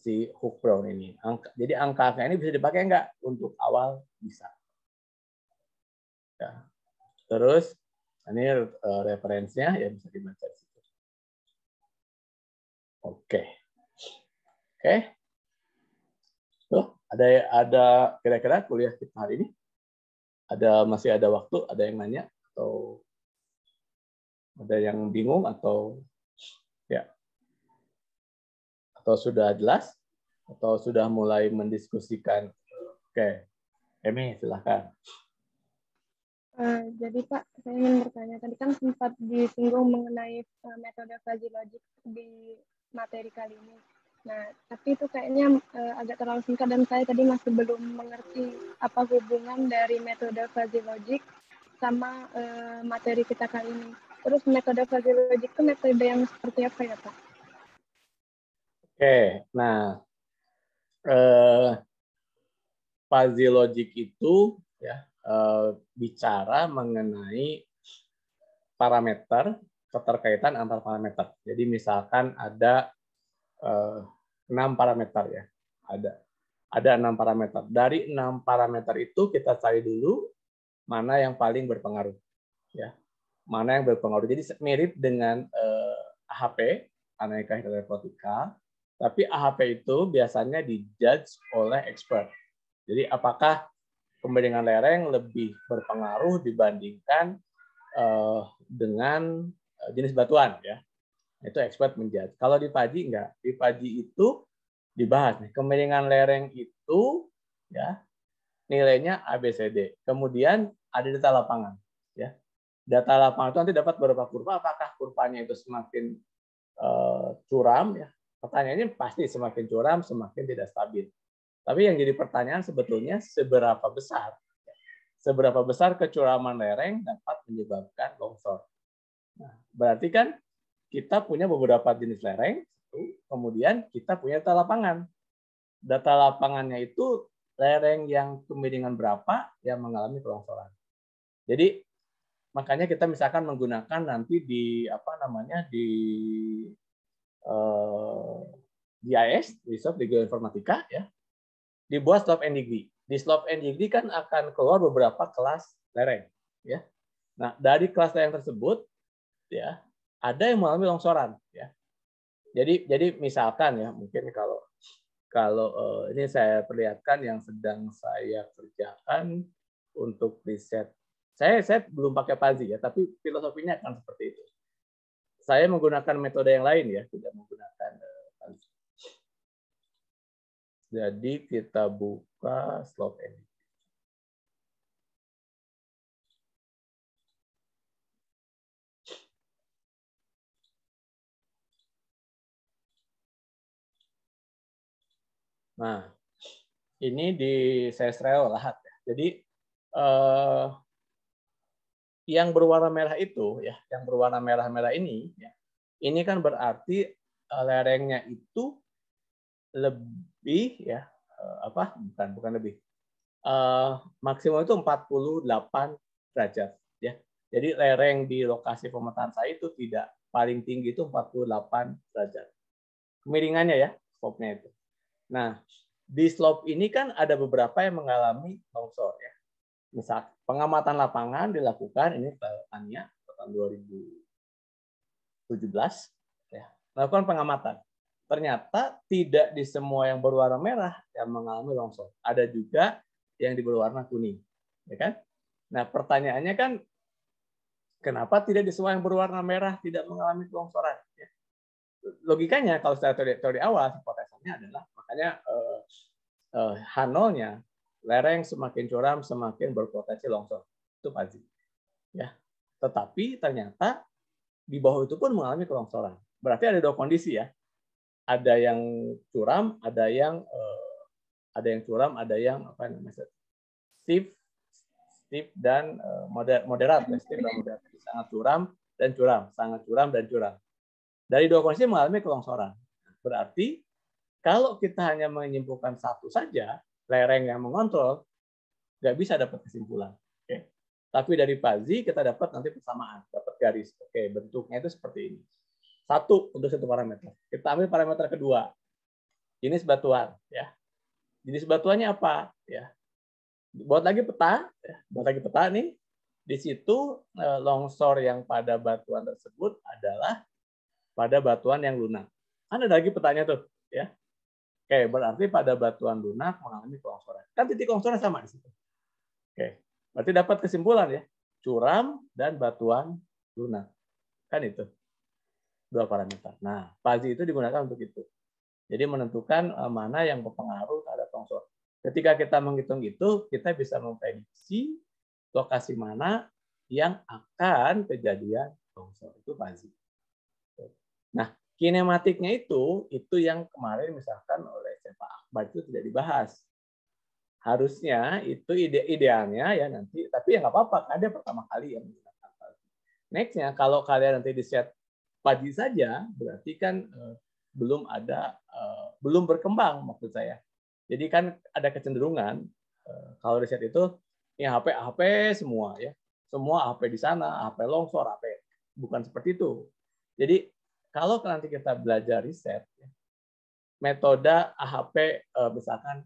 si Hook Brown ini. Jadi angka-angka ini bisa dipakai enggak untuk awal bisa. Ya. Terus ini referensinya ya bisa dibaca di situ. Oke. Tuh, ada kira-kira kuliah kita hari ini? Masih ada waktu? Ada yang nanya atau ada yang bingung atau ya? Atau sudah jelas? Atau sudah mulai mendiskusikan? Oke, Emi silahkan.
Jadi Pak, saya ingin bertanya, tadi kan sempat disinggung mengenai metode fuzzy logic di materi kali ini. Nah, tapi itu kayaknya agak terlalu singkat dan saya tadi masih belum mengerti apa hubungan dari metode fuzzy logic sama materi kita kali ini. Terus metode fuzzy logic itu metode yang seperti apa ya Pak?
Oke, nah fuzzy logic itu ya bicara mengenai parameter, keterkaitan antar parameter. Jadi misalkan ada 6 parameter ya, ada 6 parameter. Dari 6 parameter itu kita cari dulu mana yang paling berpengaruh, ya, mana yang berpengaruh. Jadi mirip dengan AHP, analytical hypothetica, tapi AHP itu biasanya dijudge oleh expert. Jadi apakah kemiringan lereng lebih berpengaruh dibandingkan dengan jenis batuan, ya? Itu expert menjudge. Kalau di Paji enggak. Di Paji itu dibahas nih, kemiringan lereng itu ya nilainya ABCD. Kemudian ada data lapangan, ya. Data lapangan itu nanti dapat beberapa kurva. Apakah kurvanya itu semakin curam, ya? Pertanyaannya pasti semakin curam semakin tidak stabil. Tapi yang jadi pertanyaan sebetulnya seberapa besar kecuraman lereng dapat menyebabkan longsor. Nah, berarti kan kita punya beberapa jenis lereng, kemudian kita punya data lapangan. Data lapangannya itu lereng yang kemiringan berapa yang mengalami kelongsoran. Jadi makanya kita misalkan menggunakan nanti di GIS, Research di Geoinformatika, ya, dibuat slope and degree. Di slope and degree kan akan keluar beberapa kelas lereng, ya. Nah, dari kelas lereng tersebut, ya, ada yang mengalami longsoran, ya. Jadi misalkan ya, mungkin kalau ini saya perlihatkan yang sedang saya kerjakan untuk riset. Saya belum pakai Pazi ya, tapi filosofinya akan seperti itu. Saya menggunakan metode yang lain ya, tidak menggunakan Pazi. Jadi kita buka slope and degree. Nah, ini di Sesrel Lahat ya. Jadi yang berwarna merah itu ya, yang berwarna merah-merah ini ya, ini kan berarti lerengnya itu lebih ya bukan lebih. Maksimum itu 48 derajat ya. Jadi lereng di lokasi pemetaan saya itu tidak paling tinggi itu 48 derajat. Kemiringannya ya, slope-nya itu. Nah, di slope ini kan ada beberapa yang mengalami longsor ya. Misal pengamatan lapangan dilakukan ini tahun 2017 ya. Melakukan pengamatan. Ternyata tidak di semua yang berwarna merah yang mengalami longsor. Ada juga yang berwarna kuning, ya kan? Nah, pertanyaannya kan kenapa tidak di semua yang berwarna merah tidak mengalami longsoran? Ya. Logikanya kalau secara teori awal hipotesisnya adalah makanya H0-nya lereng semakin curam semakin berpotensi longsor. Itu pasti. Ya. Tetapi ternyata di bawah itu pun mengalami kelongsoran. Berarti ada 2 kondisi ya. Ada yang curam, ada yang curam, ada yang stiff dan moderat. Stiff dan moderat. Sangat curam dan curam, sangat curam dan curam. Dari 2 kondisi mengalami kelongsoran. Berarti kalau kita hanya menyimpulkan satu saja, lereng yang mengontrol, nggak bisa dapat kesimpulan. Oke. Tapi dari Pazi kita dapat nanti persamaan, dapat garis. Oke, bentuknya itu seperti ini. 1 untuk 1 parameter. Kita ambil parameter kedua, jenis batuan. Ya. Jenis batuannya apa? Ya. Buat lagi peta nih. Di situ longsor yang pada batuan tersebut adalah pada batuan yang lunak. Kan ada lagi petanya tuh, ya. Oke, berarti pada batuan lunak mengalami kelongsoran. Kan titik longsornya sama di situ. Oke. Berarti dapat kesimpulan ya, curam dan batuan lunak. Kan itu. 2 parameter. Nah, fuzzy itu digunakan untuk itu. Jadi menentukan mana yang berpengaruh terhadap longsor. Ketika kita menghitung itu, kita bisa memprediksi lokasi mana yang akan kejadian longsor. Itu fuzzy. Nah, kinematiknya itu yang kemarin misalkan oleh Pak Akbar itu tidak dibahas. Harusnya itu idealnya ya nanti, tapi ya nggak apa-apa, ada pertama kali yang menggunakan fuzzy. Nextnya, kalau kalian nanti di set fuzzy saja, berarti kan belum berkembang maksud saya. Jadi kan ada kecenderungan kalau riset itu ya HP semua ya, semua HP di sana, HP longsor, HP bukan seperti itu. Jadi kalau nanti kita belajar riset, metode AHP misalkan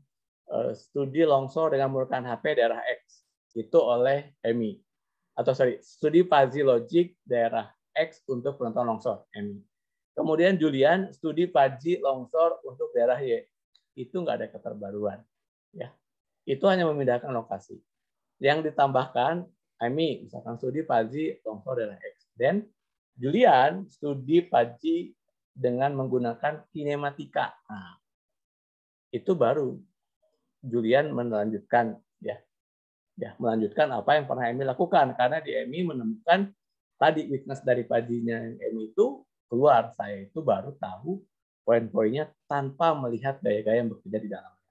studi longsor dengan menggunakan HP daerah X itu oleh EMI atau studi fuzzy logic daerah X untuk penentuan longsor EMI. Kemudian Julian studi fuzzy longsor untuk daerah Y. Itu nggak ada keterbaruan. Ya. Itu hanya memindahkan lokasi. Yang ditambahkan, EMI, misalkan studi fuzzy longsor daerah X. Dan Julian studi fuzzy dengan menggunakan kinematika. Nah, itu baru Julian melanjutkan melanjutkan apa yang pernah EMI lakukan, karena di EMI menemukan tadi weakness dari fuzzy-nya EMI itu keluar. Saya itu baru tahu poin-poinnya tanpa melihat gaya-gaya yang bekerja di dalamnya.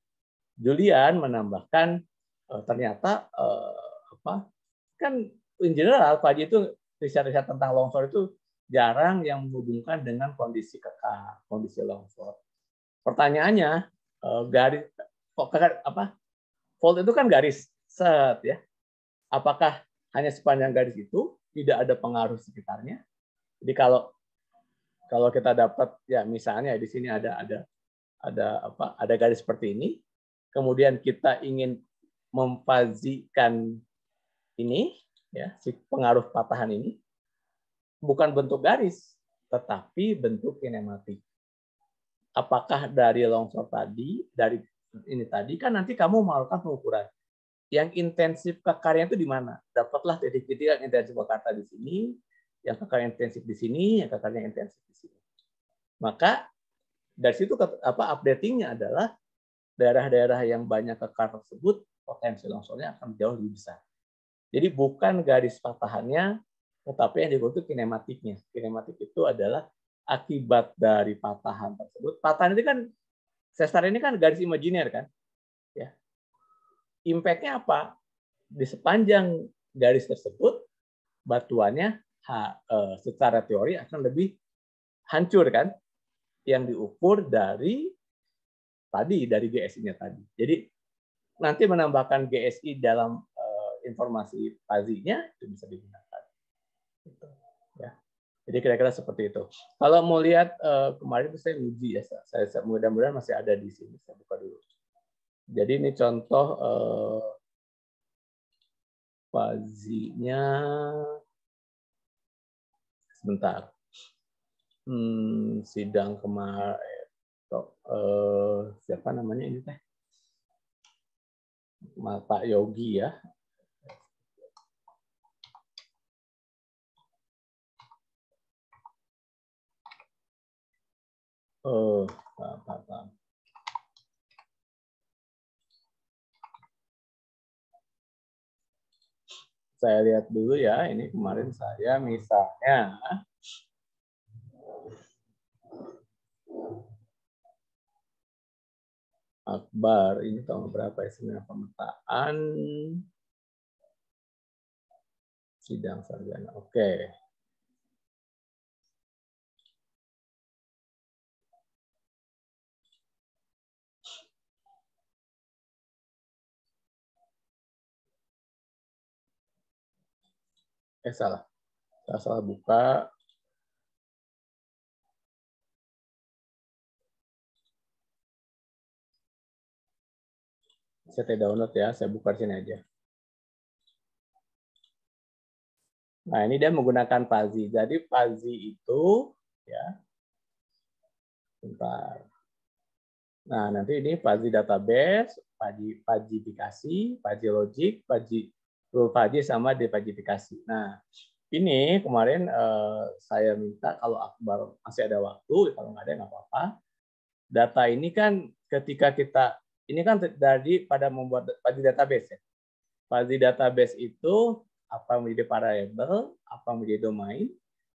Julian menambahkan ternyata kan in general fuzzy itu riset-riset tentang longsor itu jarang yang menghubungkan dengan kondisi kekar, kondisi longsor. Pertanyaannya fault itu kan garis set ya. Apakah hanya sepanjang garis itu tidak ada pengaruh sekitarnya? Jadi kalau kita dapat ya misalnya di sini ada garis seperti ini, kemudian kita ingin memfazikan ini ya si pengaruh patahan ini bukan bentuk garis tetapi bentuk kinematik. Apakah dari longsor tadi, dari ini tadi kan nanti kamu melakukan pengukuran. Yang intensif kekarnya itu di mana? Dapatlah titik-titik yang intensif kekar di sini, yang kekarnya intensif di sini, yang kekarnya intensif di sini. Maka dari situ updatingnya adalah daerah-daerah yang banyak kekar tersebut potensi longsornya akan jauh lebih besar. Jadi bukan garis patahannya, tetapi yang dibutuhkan kinematiknya. Kinematik itu adalah akibat dari patahan tersebut. Patahan itu kan sesar ini kan garis imajiner kan, ya. Impact-nya apa? Di sepanjang garis tersebut batuannya secara teori akan lebih hancur kan, yang diukur dari GSI-nya tadi. Jadi nanti menambahkan GSI dalam informasi fuzzy-nya itu bisa digunakan. Gitu, ya. Jadi kira-kira seperti itu. Kalau mau lihat kemarin itu saya uji ya, saya mudah-mudahan masih ada di sini. Saya buka dulu. Jadi ini contoh fuzzy-nya. Sebentar. Sidang kemarin. Siapa namanya ini teh? Pak Yogi ya. Saya lihat dulu ya, ini kemarin saya misalnya Akbar, ini tahun berapa ya, seminar pemetaan sidang sarjana. Oke. Salah. Saya salah buka. Saya download ya, saya buka di sini aja. Nah, ini dia menggunakan fuzzy. Jadi fuzzy itu ya. Bentar. Nah, nanti ini fuzzy database, fuzzy aplikasi, fuzzy logic, fuzzy rule fuzzy sama defajifikasi. Nah, ini kemarin saya minta kalau Akbar masih ada waktu, kalau nggak ada nggak apa-apa. Data ini kan ketika kita, ini kan dari pada membuat fuzzy database ya. Fuzzy database itu apa menjadi variabel, apa menjadi domain,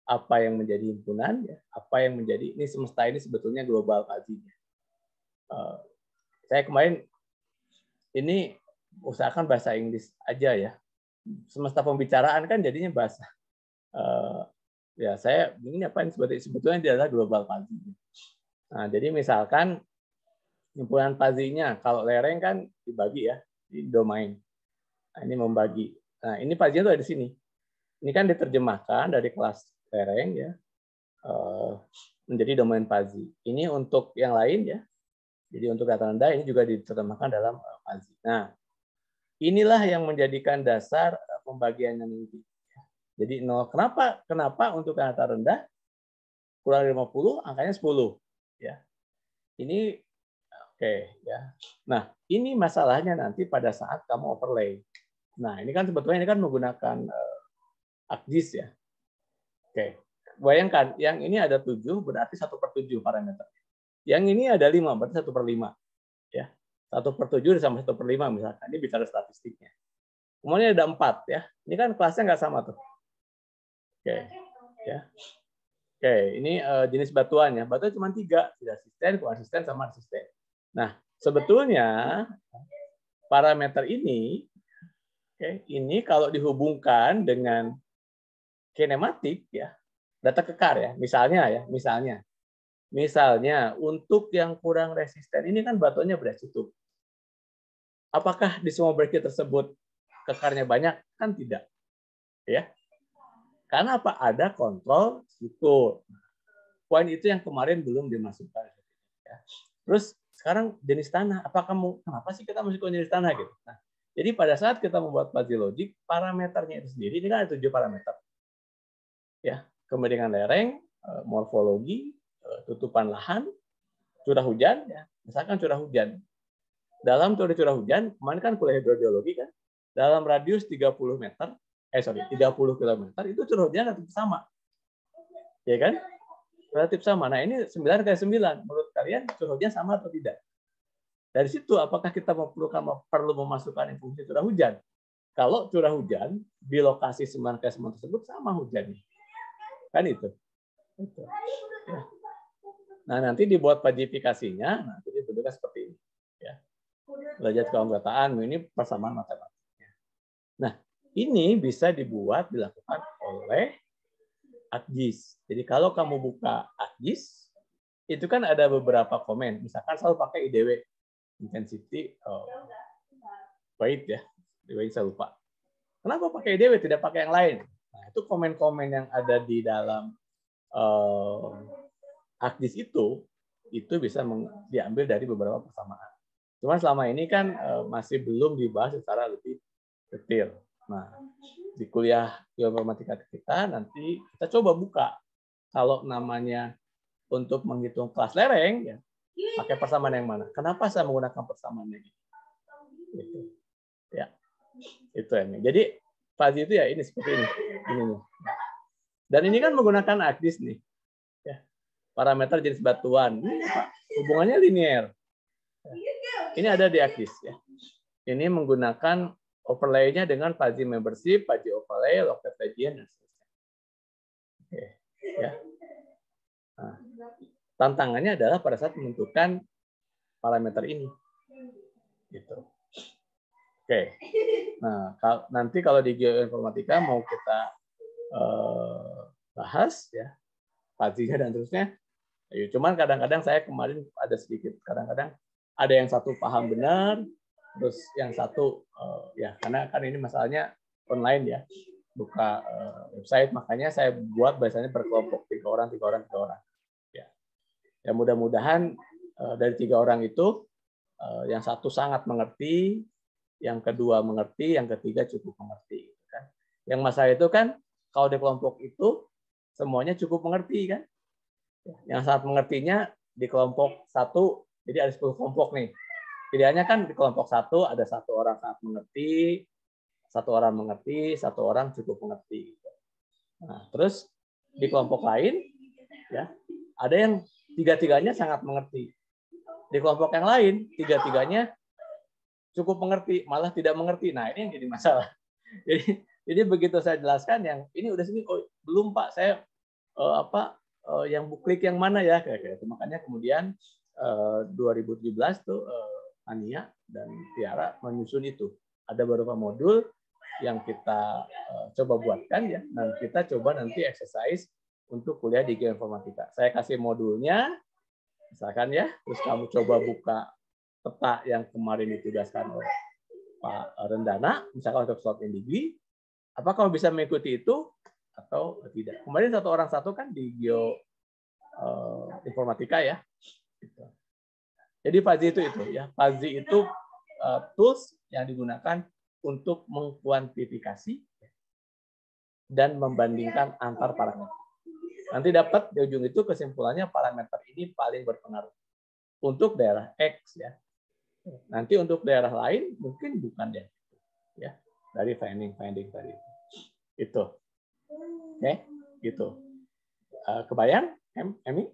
apa yang menjadi himpunan, ya, apa yang menjadi, ini semesta ini sebetulnya global fuzzy-nya. Saya kemarin ini usahakan bahasa Inggris aja ya. Semesta pembicaraan kan jadinya bahasa. Ya saya ini apa ini sebetulnya dia adalah global fuzzy. Nah, jadi misalkan himpunan fuzzy-nya kalau lereng kan dibagi ya di domain. Nah, ini membagi. Nah, ini fuzzy-nya tuh ada di sini. Ini kan diterjemahkan dari kelas lereng ya menjadi domain fuzzy. Ini untuk yang lain ya. Jadi untuk data rendah ini juga diterjemahkan dalam fuzzy. Nah, inilah yang menjadikan dasar pembagian yang ini. Jadi 0. Kenapa untuk data rendah kurang dari 50 angkanya 10 ya. Ini oke ya. Nah, ini masalahnya nanti pada saat kamu overlay. Nah, ini kan sebetulnya ini kan menggunakan ArcGIS ya. Oke. Bayangkan yang ini ada 7 berarti 1/7 parameter. Yang ini ada 5 berarti 1/5 ya. 1/7 sama 1/5 misalkan. Ini bicara statistiknya. Kemudian ada 4 ya. Ini kan kelasnya nggak sama tuh. Oke, ya. Oke, ini jenis batuan ya. Batuan cuma 3, tidak asisten, koasisten, sama asisten. Nah, sebetulnya parameter ini, oke, ini kalau dihubungkan dengan kinematik ya, data kekar ya. Misalnya untuk yang kurang resisten ini kan batuannya berat tutup. Apakah di semua bracket tersebut kekarnya banyak? Kan tidak, ya. Karena apa? Ada kontrol struktur. Poin itu yang kemarin belum dimasukkan. Terus sekarang jenis tanah. Kenapa sih kita masuk ke jenis tanah gitu? Nah, jadi pada saat kita membuat fuzzy logic, parameternya itu sendiri ini kan ada 7 parameter. Ya, kemiringan lereng, morfologi, tutupan lahan, curah hujan. Ya, misalkan curah hujan. Dalam teori curah hujan, kemarin kan kuliah hidrogeologi kan, dalam radius 30 meter. 30 km itu curah hujan relatif sama. Ya kan? Relatif sama. Nah, ini 9x9. Menurut kalian curah hujan sama atau tidak? Dari situ apakah kita perlu memasukkan fungsi curah hujan? Kalau curah hujan di lokasi 9x9 tersebut sama hujannya. Kan itu. Ya. Nah, nanti dibuat pajifikasinya, nah jadi bentuknya seperti ini. Ya. Belajar keanggotaan ini persamaan matematiknya. Nah, ini bisa dilakukan oleh ArcGIS. Jadi kalau kamu buka ArcGIS, itu kan ada beberapa komen. Misalkan selalu pakai IDW, intensity weight ya, weight saya lupa. Kenapa pakai IDW tidak pakai yang lain? Nah, itu komen-komen yang ada di dalam ArcGIS itu bisa diambil dari beberapa persamaan. Cuma selama ini kan masih belum dibahas secara lebih detail. Nah, di kuliah geoinformatika kita nanti kita coba buka kalau namanya untuk menghitung kelas lereng ya pakai persamaan yang mana? Kenapa saya menggunakan persamaan yang ini? Gitu. Ya, itu ya. Jadi fuzzy itu ya ini seperti ini. Dan ini kan menggunakan ArcGIS nih. Ya. Parameter jenis batuan. Ini apa? Hubungannya linear. Ya. Ini ada di ArcGIS ya. Ini menggunakan overlay-nya dengan fuzzy membership, fuzzy overlay, local region, dan seterusnya. Oke, ya. Nah, tantangannya adalah pada saat menentukan parameter ini. Gitu. Oke. Nah, nanti kalau di geoinformatika mau kita bahas ya fuzzy-nya dan terusnya. Cuman kadang-kadang saya kemarin ada sedikit kadang-kadang ada yang satu paham benar, terus yang satu ya karena kan ini masalahnya online ya, buka website, makanya saya buat biasanya berkelompok 3 orang. Ya mudah-mudahan dari 3 orang itu yang satu sangat mengerti, yang kedua mengerti, yang ketiga cukup mengerti. Kan? Yang masalah itu kan kalau di kelompok itu semuanya cukup mengerti kan? Yang sangat mengertinya di kelompok 1, jadi ada 10 kelompok nih. Idealnya kan di kelompok 1 ada 1 orang sangat mengerti, satu orang mengerti, satu orang cukup mengerti. Nah, terus di kelompok lain, ya, ada yang tiga-tiganya sangat mengerti. Di kelompok yang lain, tiga-tiganya cukup mengerti, malah tidak mengerti. Nah, ini yang jadi masalah. Jadi begitu saya jelaskan yang ini udah sini, oh belum Pak, saya yang klik yang mana ya, kayak gitu. Makanya kemudian 2017 tuh Ania dan Tiara menyusun itu. Ada beberapa modul yang kita coba buatkan ya, dan kita coba nanti exercise untuk kuliah di geoinformatika. Saya kasih modulnya, misalkan ya, terus kamu coba buka peta yang kemarin ditugaskan oleh Pak Rendana, misalkan untuk slot NDB, apakah kamu bisa mengikuti itu atau tidak? Kemarin satu orang satu kan di geoinformatika ya. Jadi Fuzzy itu ya, Fuzzy itu tools yang digunakan untuk mengkuantifikasi dan membandingkan antar parameter. Nanti dapat di ujung itu kesimpulannya parameter ini paling berpengaruh untuk daerah X ya. Nanti untuk daerah lain mungkin bukan deh, ya, dari finding tadi itu. Oke, gitu. Kebayang, Emi?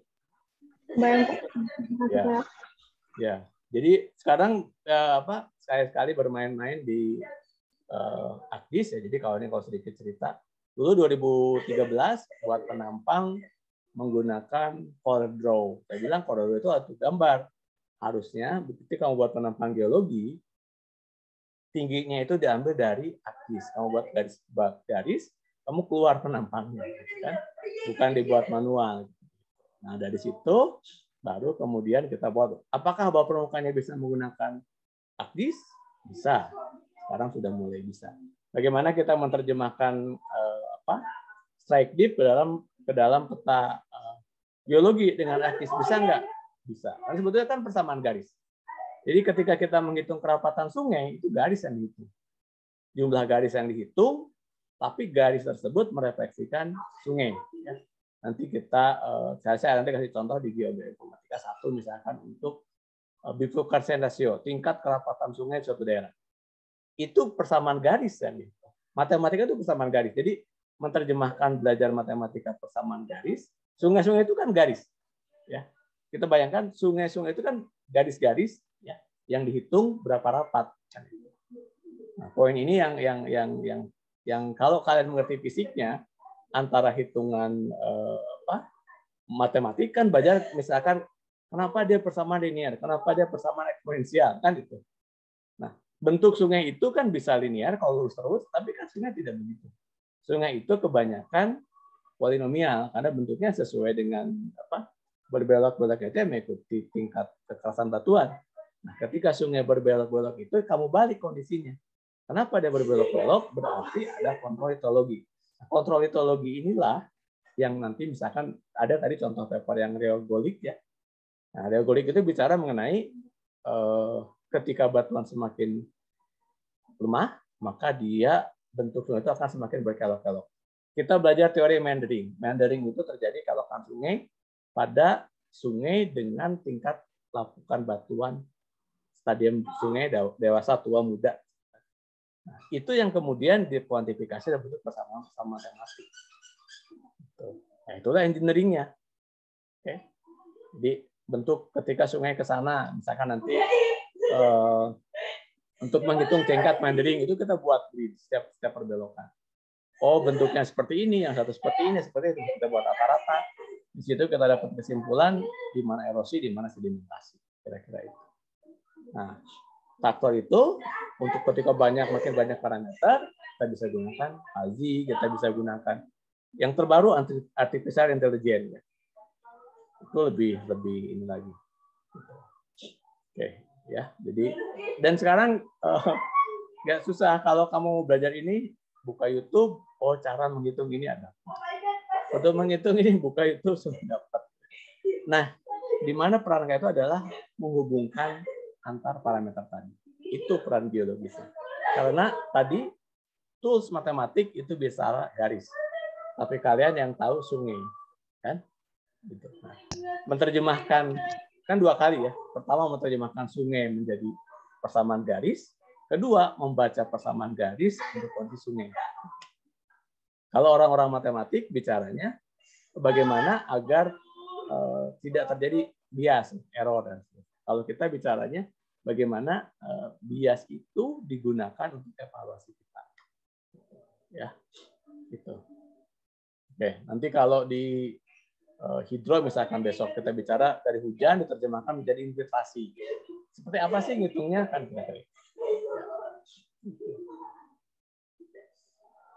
Kebayang.
Ya. Ya. Jadi sekarang sekali-sekali bermain-main di Akdis ya. Jadi kalau sedikit cerita, dulu 2013 buat penampang menggunakan CorelDRAW. Saya bilang CorelDRAW itu alat gambar. Harusnya ketika kamu buat penampang geologi, tingginya itu diambil dari Akdis. Kamu buat garis, kamu keluar penampangnya, kan? Bukan dibuat manual. Nah dari situ baru kemudian kita buat. Apakah bawah permukaannya bisa menggunakan Akdis? Bisa. Sekarang sudah mulai bisa. Bagaimana kita menerjemahkan strike deep ke dalam peta geologi dengan Akdis, bisa nggak? Bisa. Karena sebetulnya kan persamaan garis. Jadi ketika kita menghitung kerapatan sungai, itu garis yang dihitung. Jumlah garis yang dihitung, tapi garis tersebut merefleksikan sungai. Ya. Nanti saya nanti kasih contoh di geoinformatika 1 misalkan untuk bifurcation ratio, tingkat kerapatan sungai suatu daerah. Itu persamaan garis kan. Matematika itu persamaan garis. Jadi menerjemahkan belajar matematika persamaan garis, sungai-sungai itu kan garis. Ya. Kita bayangkan sungai-sungai itu kan garis-garis ya, yang dihitung berapa rapat. Nah, poin ini yang kalau kalian mengerti fisiknya, antara hitungan matematika kan belajar misalkan kenapa dia persamaan linear, kenapa dia persamaan eksponensial kan itu. Nah, bentuk sungai itu kan bisa linear kalau lurus terus, tapi kan sungai tidak begitu. Sungai itu kebanyakan polinomial karena bentuknya sesuai dengan berbelok-belok itu mengikuti tingkat kekerasan batuan. Nah, ketika sungai berbelok-belok itu kamu balik kondisinya. Kenapa dia berbelok-belok? Berarti ada kontrol litologi. Nah, kontrol litologi inilah yang nanti misalkan ada tadi contoh paper yang reogolik ya. Nah, reogolik itu bicara mengenai ketika batuan semakin lemah, maka dia bentuk sungai itu akan semakin berkelok-kelok. Kita belajar teori meandering. Meandering itu terjadi kelokan sungai pada sungai dengan tingkat lapukan batuan stadium sungai dewasa, tua, muda. Nah, itu yang kemudian dikuantifikasi dalam bentuk persamaan matematik. Nah, itulah engineering-nya. Oke. Jadi bentuk ketika sungai ke sana, misalkan nanti untuk menghitung tingkat meandering itu kita buat di setiap perbelokan. Oh, bentuknya seperti ini, yang satu seperti ini, seperti itu. Kita buat rata-rata. Di situ kita dapat kesimpulan di mana erosi, di mana sedimentasi. Kira-kira itu. Nah, faktor itu untuk ketika makin banyak parameter, kita bisa gunakan Fuzzy, kita bisa gunakan yang terbaru artificial intelligence. Itu lebih ini lagi. Oke, ya. Jadi dan sekarang nggak susah kalau kamu belajar ini, buka YouTube, oh cara menghitung ini ada. Untuk menghitung ini buka YouTube sudah dapat. Nah, di mana peran itu adalah menghubungkan antar parameter tadi. Itu peran geologisnya. Karena tadi tools matematik itu bisa garis. Tapi kalian yang tahu sungai, kan? Gitu. Nah, menerjemahkan kan dua kali ya. Pertama menerjemahkan sungai menjadi persamaan garis. Kedua, membaca persamaan garis untuk kondisi sungai. Kalau orang-orang matematik bicaranya bagaimana agar tidak terjadi bias, error. Kalau kita bicaranya bagaimana bias itu digunakan untuk evaluasi kita. Ya, gitu. Oke, nanti kalau di hidro misalkan besok kita bicara dari hujan diterjemahkan menjadi infiltrasi. Seperti apa sih ngitungnya kan kira-kira.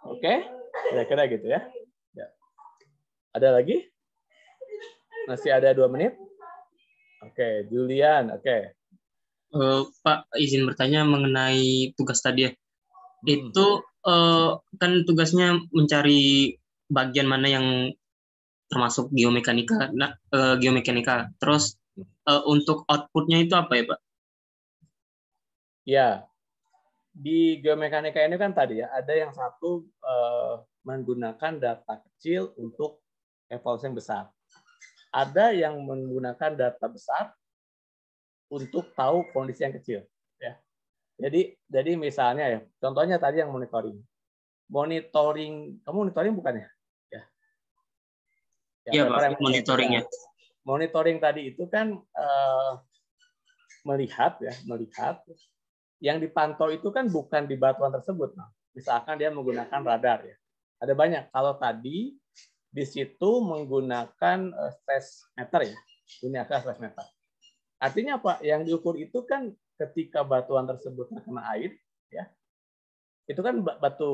Oke, kira-kira gitu ya. Ada lagi? Masih ada 2 menit? Oke, Julian. Oke.
Pak, izin bertanya mengenai tugas tadi ya. Itu kan tugasnya mencari bagian mana yang termasuk geomekanika. Geomekanika. Terus untuk outputnya itu apa ya, Pak?
Ya, di geomekanika ini kan tadi ya, ada yang satu menggunakan data kecil untuk evaluasi yang besar. Ada yang menggunakan data besar untuk tahu kondisi yang kecil. Ya. Jadi misalnya ya, contohnya tadi yang monitoring. Kamu monitoring bukan ya?
Iya, Pak, monitoringnya.
Monitoring tadi itu kan melihat yang dipantau itu kan bukan di batuan tersebut. Nah, misalkan dia menggunakan radar ya. Ada banyak. Kalau tadi di situ menggunakan stress meter ya. Ini akan stress meter. Artinya apa? Yang diukur itu kan ketika batuan tersebut terkena air ya. Itu kan batu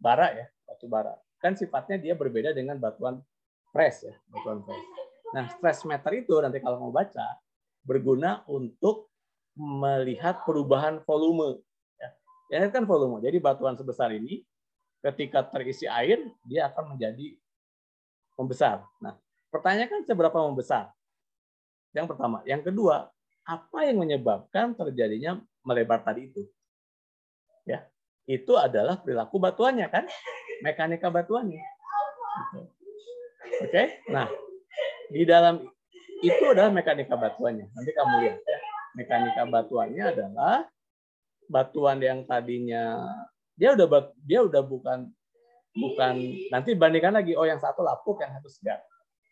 bara ya, batu bara. Kan sifatnya dia berbeda dengan batuan fresh ya, batuan fresh. Nah, stress meter itu nanti kalau mau baca berguna untuk melihat perubahan volume. Ya kan volume. Jadi batuan sebesar ini ketika terisi air dia akan menjadi membesar. Nah, pertanyaan kan seberapa membesar? Yang pertama. Yang kedua, apa yang menyebabkan terjadinya melebar tadi itu? Ya, itu adalah perilaku batuannya kan, mekanika batuannya. Oke, nah di dalam itu adalah mekanika batuannya. Nanti kamu lihat ya, mekanika batuannya adalah batuan yang tadinya dia udah bukan nanti bandingkan lagi, oh yang satu lapuk, yang satu segar.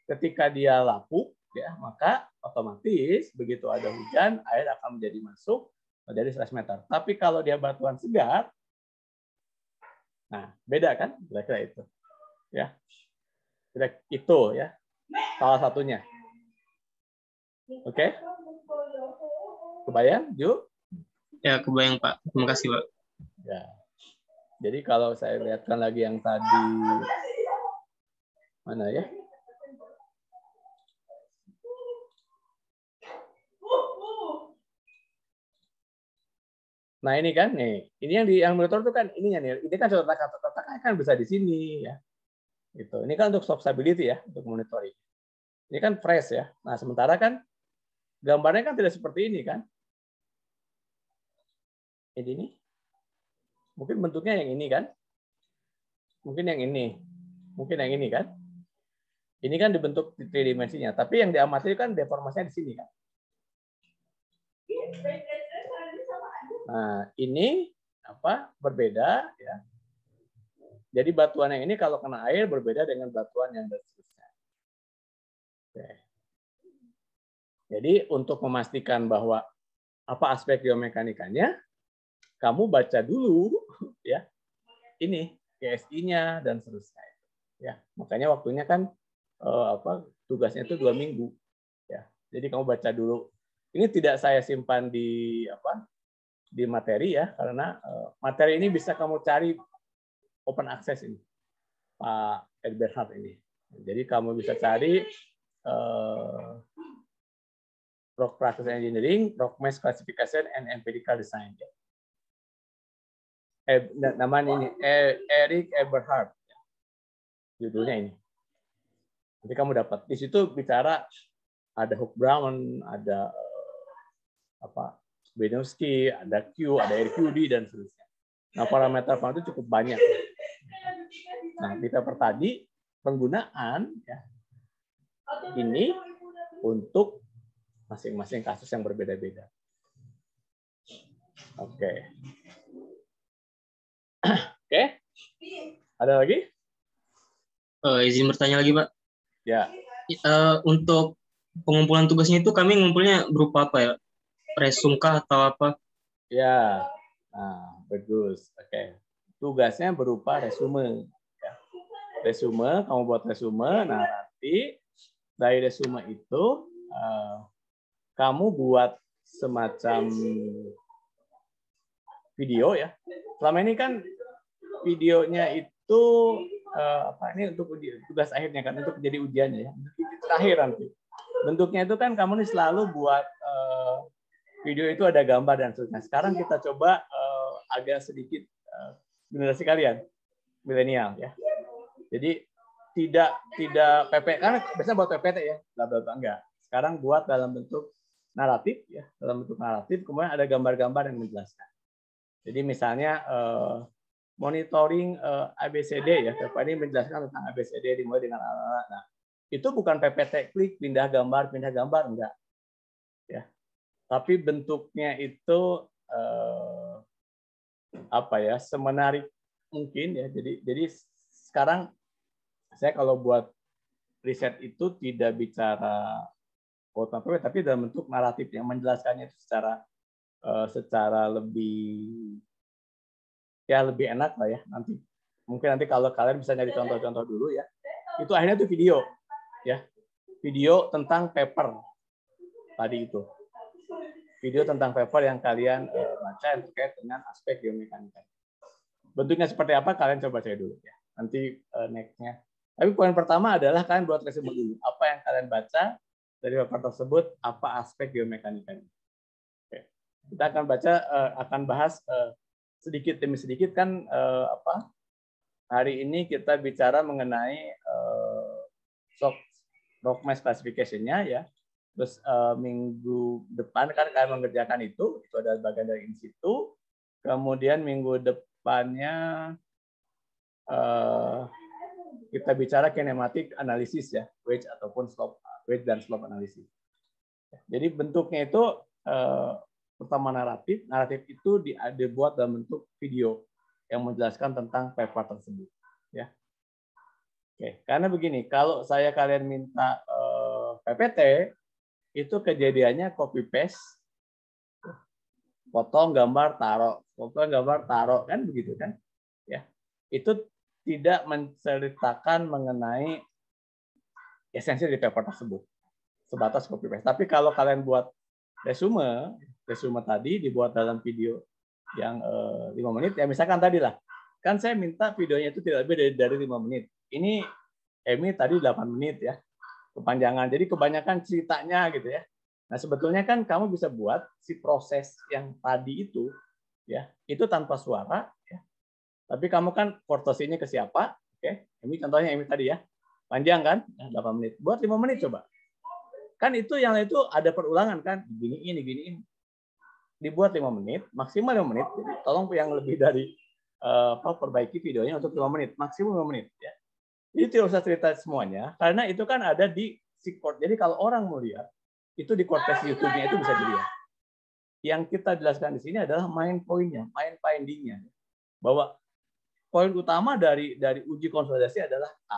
Ketika dia lapuk ya, maka otomatis begitu ada hujan air akan menjadi masuk menjadi stress meter. Tapi kalau dia batuan segar, nah beda kan, kira-kira itu ya, kira itu ya salah satunya. Oke, kebayang Ju?
Ya, kebayang Pak. Terima kasih Pak.
Ya. Jadi kalau saya lihatkan lagi yang tadi mana ya? Nah ini kan nih, ini yang monitor itu kan ininya nih, ini kan letak kan bisa di sini ya. Gitu. Ini kan untuk soft stability ya, untuk monitoring. Ini kan fresh ya. Nah sementara kan gambarnya kan tidak seperti ini kan. Ini mungkin bentuknya yang ini kan, mungkin yang ini, mungkin yang ini kan. Ini kan dibentuk di 3 dimensinya, tapi yang diamati kan deformasinya di sini kan. Nah, ini apa? Berbeda ya. Jadi batuan yang ini kalau kena air berbeda dengan batuan yang seterusnya. Oke. Jadi untuk memastikan bahwa apa aspek geomekanikanya, kamu baca dulu ya. Ini GSI-nya dan seterusnya. Ya, makanya waktunya kan tugasnya itu 2 minggu. Ya. Jadi kamu baca dulu. Ini tidak saya simpan di di materi ya, karena materi ini bisa kamu cari open access ini, Pak Eberhard ini. Jadi kamu bisa cari Rock Process Engineering, Rock Mass Classification and Empirical Design. Namanya ini Eric Eberhard, judulnya ini. Nanti kamu dapat. Di situ bicara ada Hook-Brown, ada Benowski, ada Q, ada RQD dan seterusnya. Nah, parameter itu cukup banyak. Nah, di paper tadi penggunaan ya, ini untuk masing-masing kasus yang berbeda-beda. Oke. Ada lagi?
Izin bertanya lagi, Pak.
Ya.
Untuk pengumpulan tugasnya itu kami ngumpulnya berupa apa ya? Resume kah atau apa?
Ya. Nah, bagus. Oke. Tugasnya berupa resume. Ya. Resume, kamu buat resume. Nah, nanti dari resume itu kamu buat semacam video ya. Selama ini kan videonya itu ini untuk tugas akhirnya kan, untuk jadi ujiannya ya. Terakhir nanti. Bentuknya itu kan kamu nih selalu buat video itu ada gambar dan seterusnya. Sekarang kita coba agak sedikit generasi kalian milenial ya. Jadi tidak PP, karena biasanya buat PPT ya, bla bla bla, enggak. Sekarang buat dalam bentuk naratif ya, dalam bentuk naratif, kemudian ada gambar-gambar yang menjelaskan. Jadi misalnya monitoring ABCD ya, Bapak ini menjelaskan tentang ABCD dimulai dengan anak-anak. Nah, itu bukan PPT klik pindah gambar enggak. Ya. Tapi bentuknya itu semenarik mungkin ya. Jadi sekarang saya kalau buat riset itu tidak bicara kota tapi dalam bentuk naratif yang menjelaskannya itu secara lebih enak lah ya. Nanti kalau kalian bisa nyari contoh-contoh dulu ya. Itu akhirnya itu video ya. Video tentang paper tadi itu. Video tentang paper yang kalian baca yang terkait dengan aspek geomekanika. Bentuknya seperti apa kalian coba cari dulu ya. Nanti next-nya. Tapi poin pertama adalah kalian buat resume dulu. Apa yang kalian baca dari paper tersebut, apa aspek geomekanika. Oke. Kita akan bahas sedikit demi sedikit kan hari ini kita bicara mengenai rock mass classification-nya ya. Terus minggu depan kan kalian mengerjakan itu adalah bagian dari in situ. Kemudian minggu depannya kita bicara kinematik analisis ya, wedge ataupun slope, wedge dan slope analisis. Jadi bentuknya itu pertama naratif itu dibuat dalam bentuk video yang menjelaskan tentang paper tersebut ya. Oke, karena begini, kalau kalian minta PPT itu kejadiannya copy paste, potong gambar taruh kan begitu kan ya. Itu tidak menceritakan mengenai esensi dari paper tersebut, sebatas copy paste. Tapi kalau kalian buat resume tadi dibuat dalam video yang 5 menit ya, misalkan tadi lah kan saya minta videonya itu tidak lebih dari 5 menit. Ini Emi tadi 8 menit ya, kepanjangan, jadi kebanyakan ceritanya gitu ya. Nah sebetulnya kan kamu bisa buat si proses yang tadi itu ya, itu tanpa suara ya. Tapi kamu kan portosinya ke siapa? Oke, Emi contohnya Emi tadi ya, panjang kan, 8 menit. Buat 5 menit coba. Kan itu yang itu ada perulangan kan, diginiin. Dibuat 5 menit, maksimal 5 menit. Jadi tolong yang lebih dari perbaiki videonya untuk 5 menit, maksimum 5 menit ya. Jadi tidak usah cerita semuanya, karena itu kan ada di Sequort. Jadi kalau orang mau lihat, itu di Cortex YouTube-nya itu bisa dilihat. Yang kita jelaskan di sini adalah main poinnya, main finding-nya. Bahwa poin utama dari uji konsolidasi adalah A.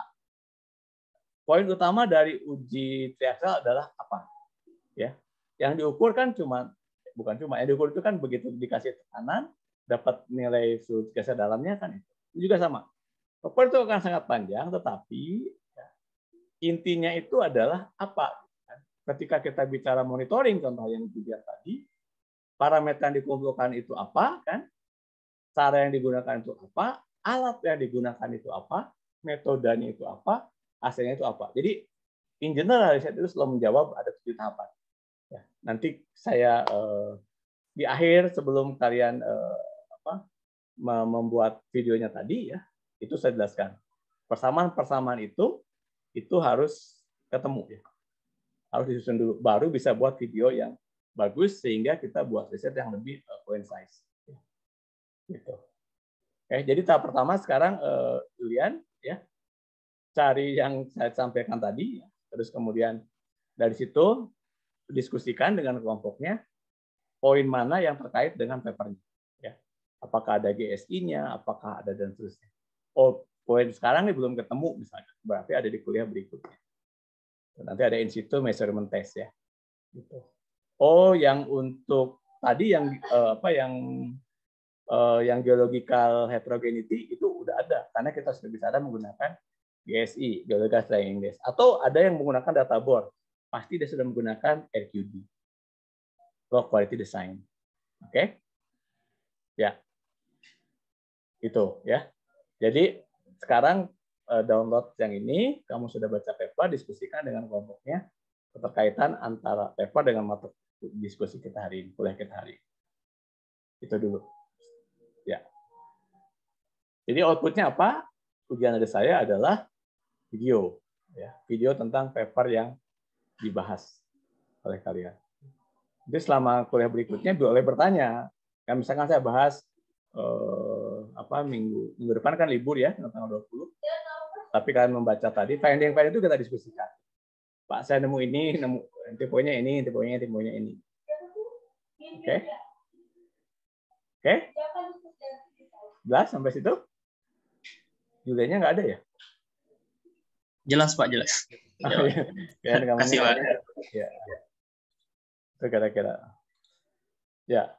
Poin utama dari uji triaksel adalah apa? Ya. Yang diukur kan bukan cuma, yang diukur itu kan begitu dikasih tekanan, dapat nilai suhu geser dalamnya kan itu juga sama. Paper itu akan sangat panjang, tetapi ya, intinya itu adalah apa? Ketika kita bicara monitoring, contoh yang dilihat tadi, parameter yang dikumpulkan itu apa, kan? Cara yang digunakan itu apa? Alat yang digunakan itu apa? Metodenya itu apa? Hasilnya itu apa? Jadi, in general, riset itu selalu menjawab ada 7 tahapan. Ya, nanti saya di akhir sebelum kalian membuat videonya tadi ya, itu saya jelaskan. Persamaan itu harus ketemu ya. Harus disusun dulu, baru bisa buat video yang bagus sehingga kita buat riset yang lebih concise. Gitu. Oke, jadi tahap pertama sekarang Julian ya, cari yang saya sampaikan tadi, terus kemudian dari situ diskusikan dengan kelompoknya poin mana yang terkait dengan papernya. Ya. Apakah ada GSI-nya, apakah ada dan seterusnya. Oh, poin sekarang nih belum ketemu misalnya, berarti ada di kuliah berikutnya. Nanti ada in situ measurement test ya. Gitu. Oh, yang untuk tadi yang yang geological heterogeneity itu udah ada karena kita sudah bicara menggunakan GSI, Geological Strength Index. Atau ada yang menggunakan data board, pasti dia sudah menggunakan RQD, Rock Quality Design. Oke? Ya, itu ya. Jadi sekarang download yang ini, kamu sudah baca paper, diskusikan dengan kelompoknya keterkaitan antara paper dengan materi diskusi kita hari ini, kuliah kita hari ini. Itu dulu. Ya. Jadi outputnya apa? Ujian dari saya adalah video, ya, video tentang paper yang dibahas oleh kalian. Jadi selama kuliah berikutnya boleh bertanya. Kayak misalkan saya bahas minggu depan kan libur ya, tanggal 20. Tapi kalian membaca tadi, finding itu kita diskusikan. Pak, saya nemu ini, tiponya ini, tiponya ini. Oke? Oke? Jelas sampai situ? Julianya nggak ada ya?
Jelas Pak, jelas.
Kasih Pak. Ya. Itu kira-kira. Ya.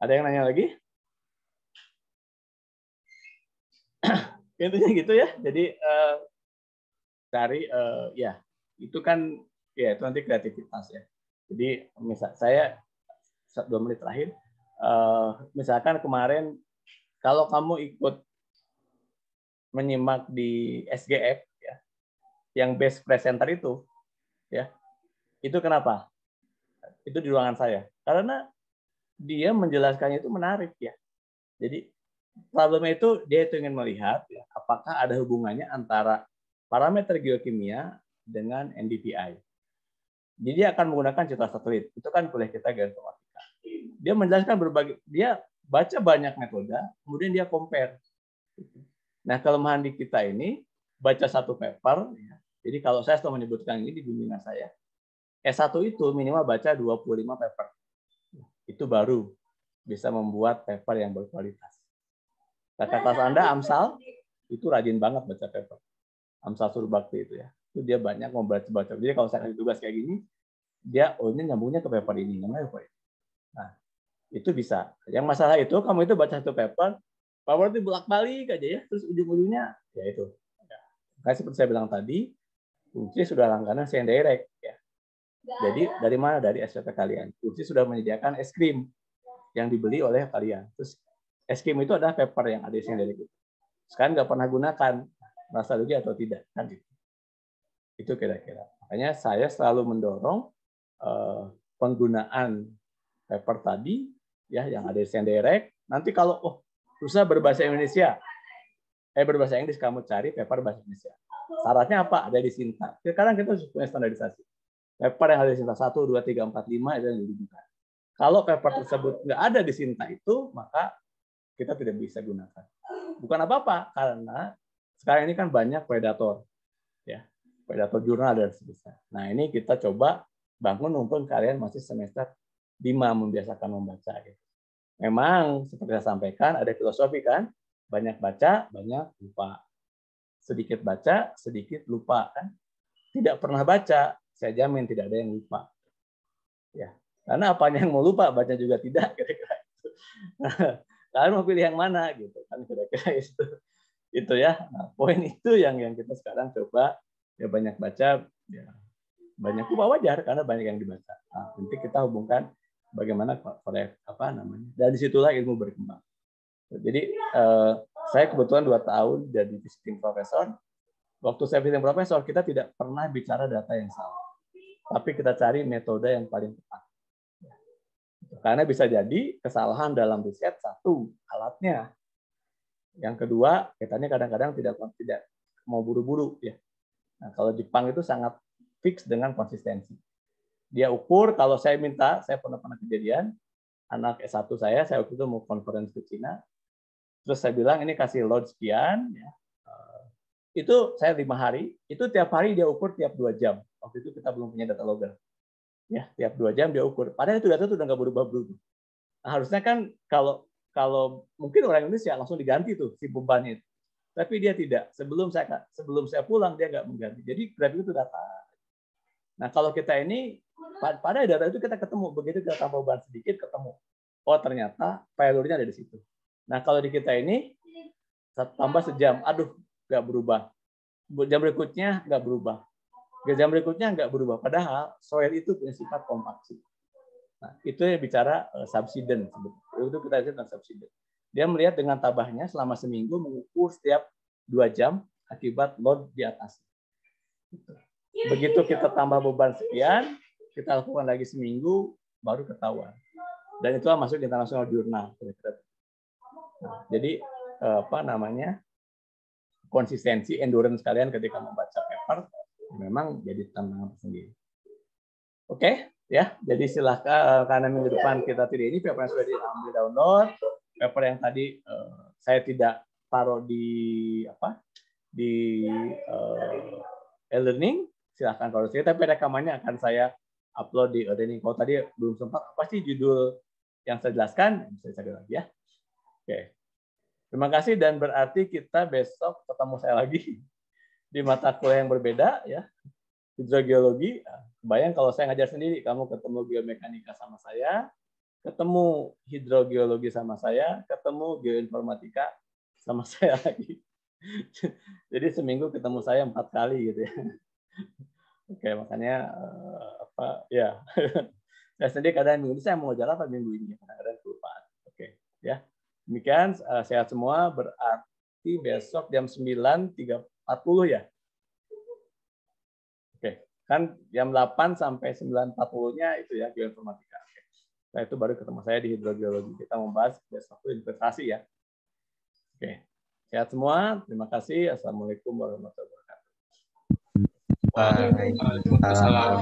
Ada yang nanya lagi? Intinya gitu ya. Jadi cari ya itu kan ya itu nanti kreativitas ya. Jadi misal saya 2 menit terakhir, misalkan kemarin kalau kamu ikut menyimak di SGF ya, yang best presenter itu ya, itu kenapa? Itu di ruangan saya karena dia menjelaskannya itu menarik ya. Jadi problemnya itu dia itu ingin melihat ya, apakah ada hubungannya antara parameter geokimia dengan NDVI. Jadi dia akan menggunakan citra satelit. Itu kan kuliah kita geoinformatika. Dia menjelaskan dia baca banyak metode, kemudian dia compare. Nah, kelemahan di kita ini baca satu paper ya. Jadi kalau saya selalu menyebutkan ini di bimbingan saya, S1 itu minimal baca 25 paper. Itu baru bisa membuat paper yang berkualitas. Kakak kelas Anda, Amsal, itu rajin banget baca paper. Amsal Surbakti itu ya. Itu dia banyak membaca-baca. Jadi kalau saya kasih tugas kayak gini, dia, ini nyambungnya ke paper ini. Namanya paper ini. Nah, itu bisa. Yang masalah itu, kamu itu baca satu paper itu bolak-balik aja ya. Terus ujung-ujungnya, ya itu. Kayak seperti saya bilang tadi, kunci sudah langganan Science Direct. Ya. Jadi dari mana? Dari SPP kalian. Kunci sudah menyediakan es krim yang dibeli oleh kalian. Terus es krim itu adalah paper yang ada Science Direct. Sekarang nggak pernah gunakan, merasa rugi atau tidak kan gitu. Itu kira-kira. Makanya saya selalu mendorong penggunaan paper tadi ya yang ada Science Direct. Nanti kalau susah berbahasa Indonesia, berbahasa Inggris, kamu cari paper bahasa Indonesia. Syaratnya apa? Ada di Sinta. Sekarang kita punya standarisasi. Paper yang ada di Sinta 1, 2, 3, 4, 5 itu yang dibutuhkan. Kalau paper tersebut nggak ada di Sinta itu, maka kita tidak bisa gunakan. Bukan apa-apa, karena sekarang ini kan banyak predator, ya, predator jurnal dan sebagainya. Nah ini kita coba bangun mumpung kalian masih semester 5 membiasakan membaca. Gitu. Memang seperti saya sampaikan ada filosofi kan, banyak baca, banyak lupa. Sedikit baca, sedikit lupa kan. Tidak pernah baca, saya jamin tidak ada yang lupa. Ya, karena apanya yang mau lupa, baca juga tidak. Kira-kira itu. Kalian mau pilih yang mana gitu kan kira-kira itu ya. Nah, poin itu yang kita sekarang coba ya banyak baca, ya banyak lupa wajar karena banyak yang dibaca. Nah, nanti kita hubungkan bagaimana dari situlah ilmu berkembang. Jadi saya kebetulan 2 tahun jadi visiting profesor. Waktu saya visiting profesor kita tidak pernah bicara data yang salah, tapi kita cari metode yang paling tepat. Karena bisa jadi kesalahan dalam riset satu alatnya, yang kedua kitanya kadang-kadang tidak mau buru-buru ya. Nah, kalau Jepang itu sangat fix dengan konsistensi. Dia ukur, kalau saya pernah kejadian anak S1 saya waktu itu mau konferensi ke Cina, terus saya bilang ini kasih load sekian, ya. Itu saya 5 hari, itu tiap hari dia ukur tiap 2 jam. Waktu itu kita belum punya data logger. Ya, tiap 2 jam dia ukur. Padahal itu data itu udah nggak berubah-berubah. Nah, harusnya kan kalau mungkin orang Indonesia langsung diganti tuh si bebannya itu. Tapi dia tidak. Sebelum saya pulang dia nggak mengganti. Jadi grafik itu data. Nah kalau kita ini pada data itu kita ketemu, begitu kita tambah beban sedikit ketemu. Oh ternyata value-nya ada di situ. Nah kalau di kita ini tambah sejam, aduh nggak berubah. Jam berikutnya nggak berubah. Jam berikutnya nggak berubah. Padahal soil itu punya sifat kompaksi. Nah itu yang bicara subsidence. Itu kita lihat tentang subsidence. Dia melihat dengan tabahnya selama seminggu mengukur setiap 2 jam akibat load di atas. Begitu kita tambah beban sekian, kita lakukan lagi seminggu, baru ketahuan. Dan itu masuk di International Journal. Nah, jadi konsistensi, endurance kalian ketika membaca paper memang jadi tantangan tersendiri. Oke, ya. Jadi silakan karena minggu depan kita tidak ini paper yang sudah diambil download, paper yang tadi saya tidak taruh di e-learning, silakan kalau saya, tapi rekamannya akan saya upload di e-learning. Kalau tadi belum sempat, apa sih judul yang saya jelaskan? Bisa cari lagi ya. Oke. Terima kasih dan berarti kita besok ketemu saya lagi di mata kuliah yang berbeda ya. Hidrogeologi. Bayang kalau saya ngajar sendiri, kamu ketemu biomekanika sama saya, ketemu hidrogeologi sama saya, ketemu geoinformatika sama saya lagi. Jadi seminggu ketemu saya 4 kali gitu ya. Oke, makanya ya. Saya sendiri kadang minggu ini saya mau jalan apa minggu ini, kadang-kadang kelupaan. Oke, ya. Demikian sehat semua, berarti besok jam 9.40 ya. Oke, kan jam 8 sampai 9.40-nya itu ya geoinformatika. Oke. Nah, itu baru ketemu saya di hidrogeologi. Kita membahas besok itu investasi ya. Oke. Sehat semua. Terima kasih. Assalamualaikum warahmatullahi wabarakatuh.
Waalaikumsalam.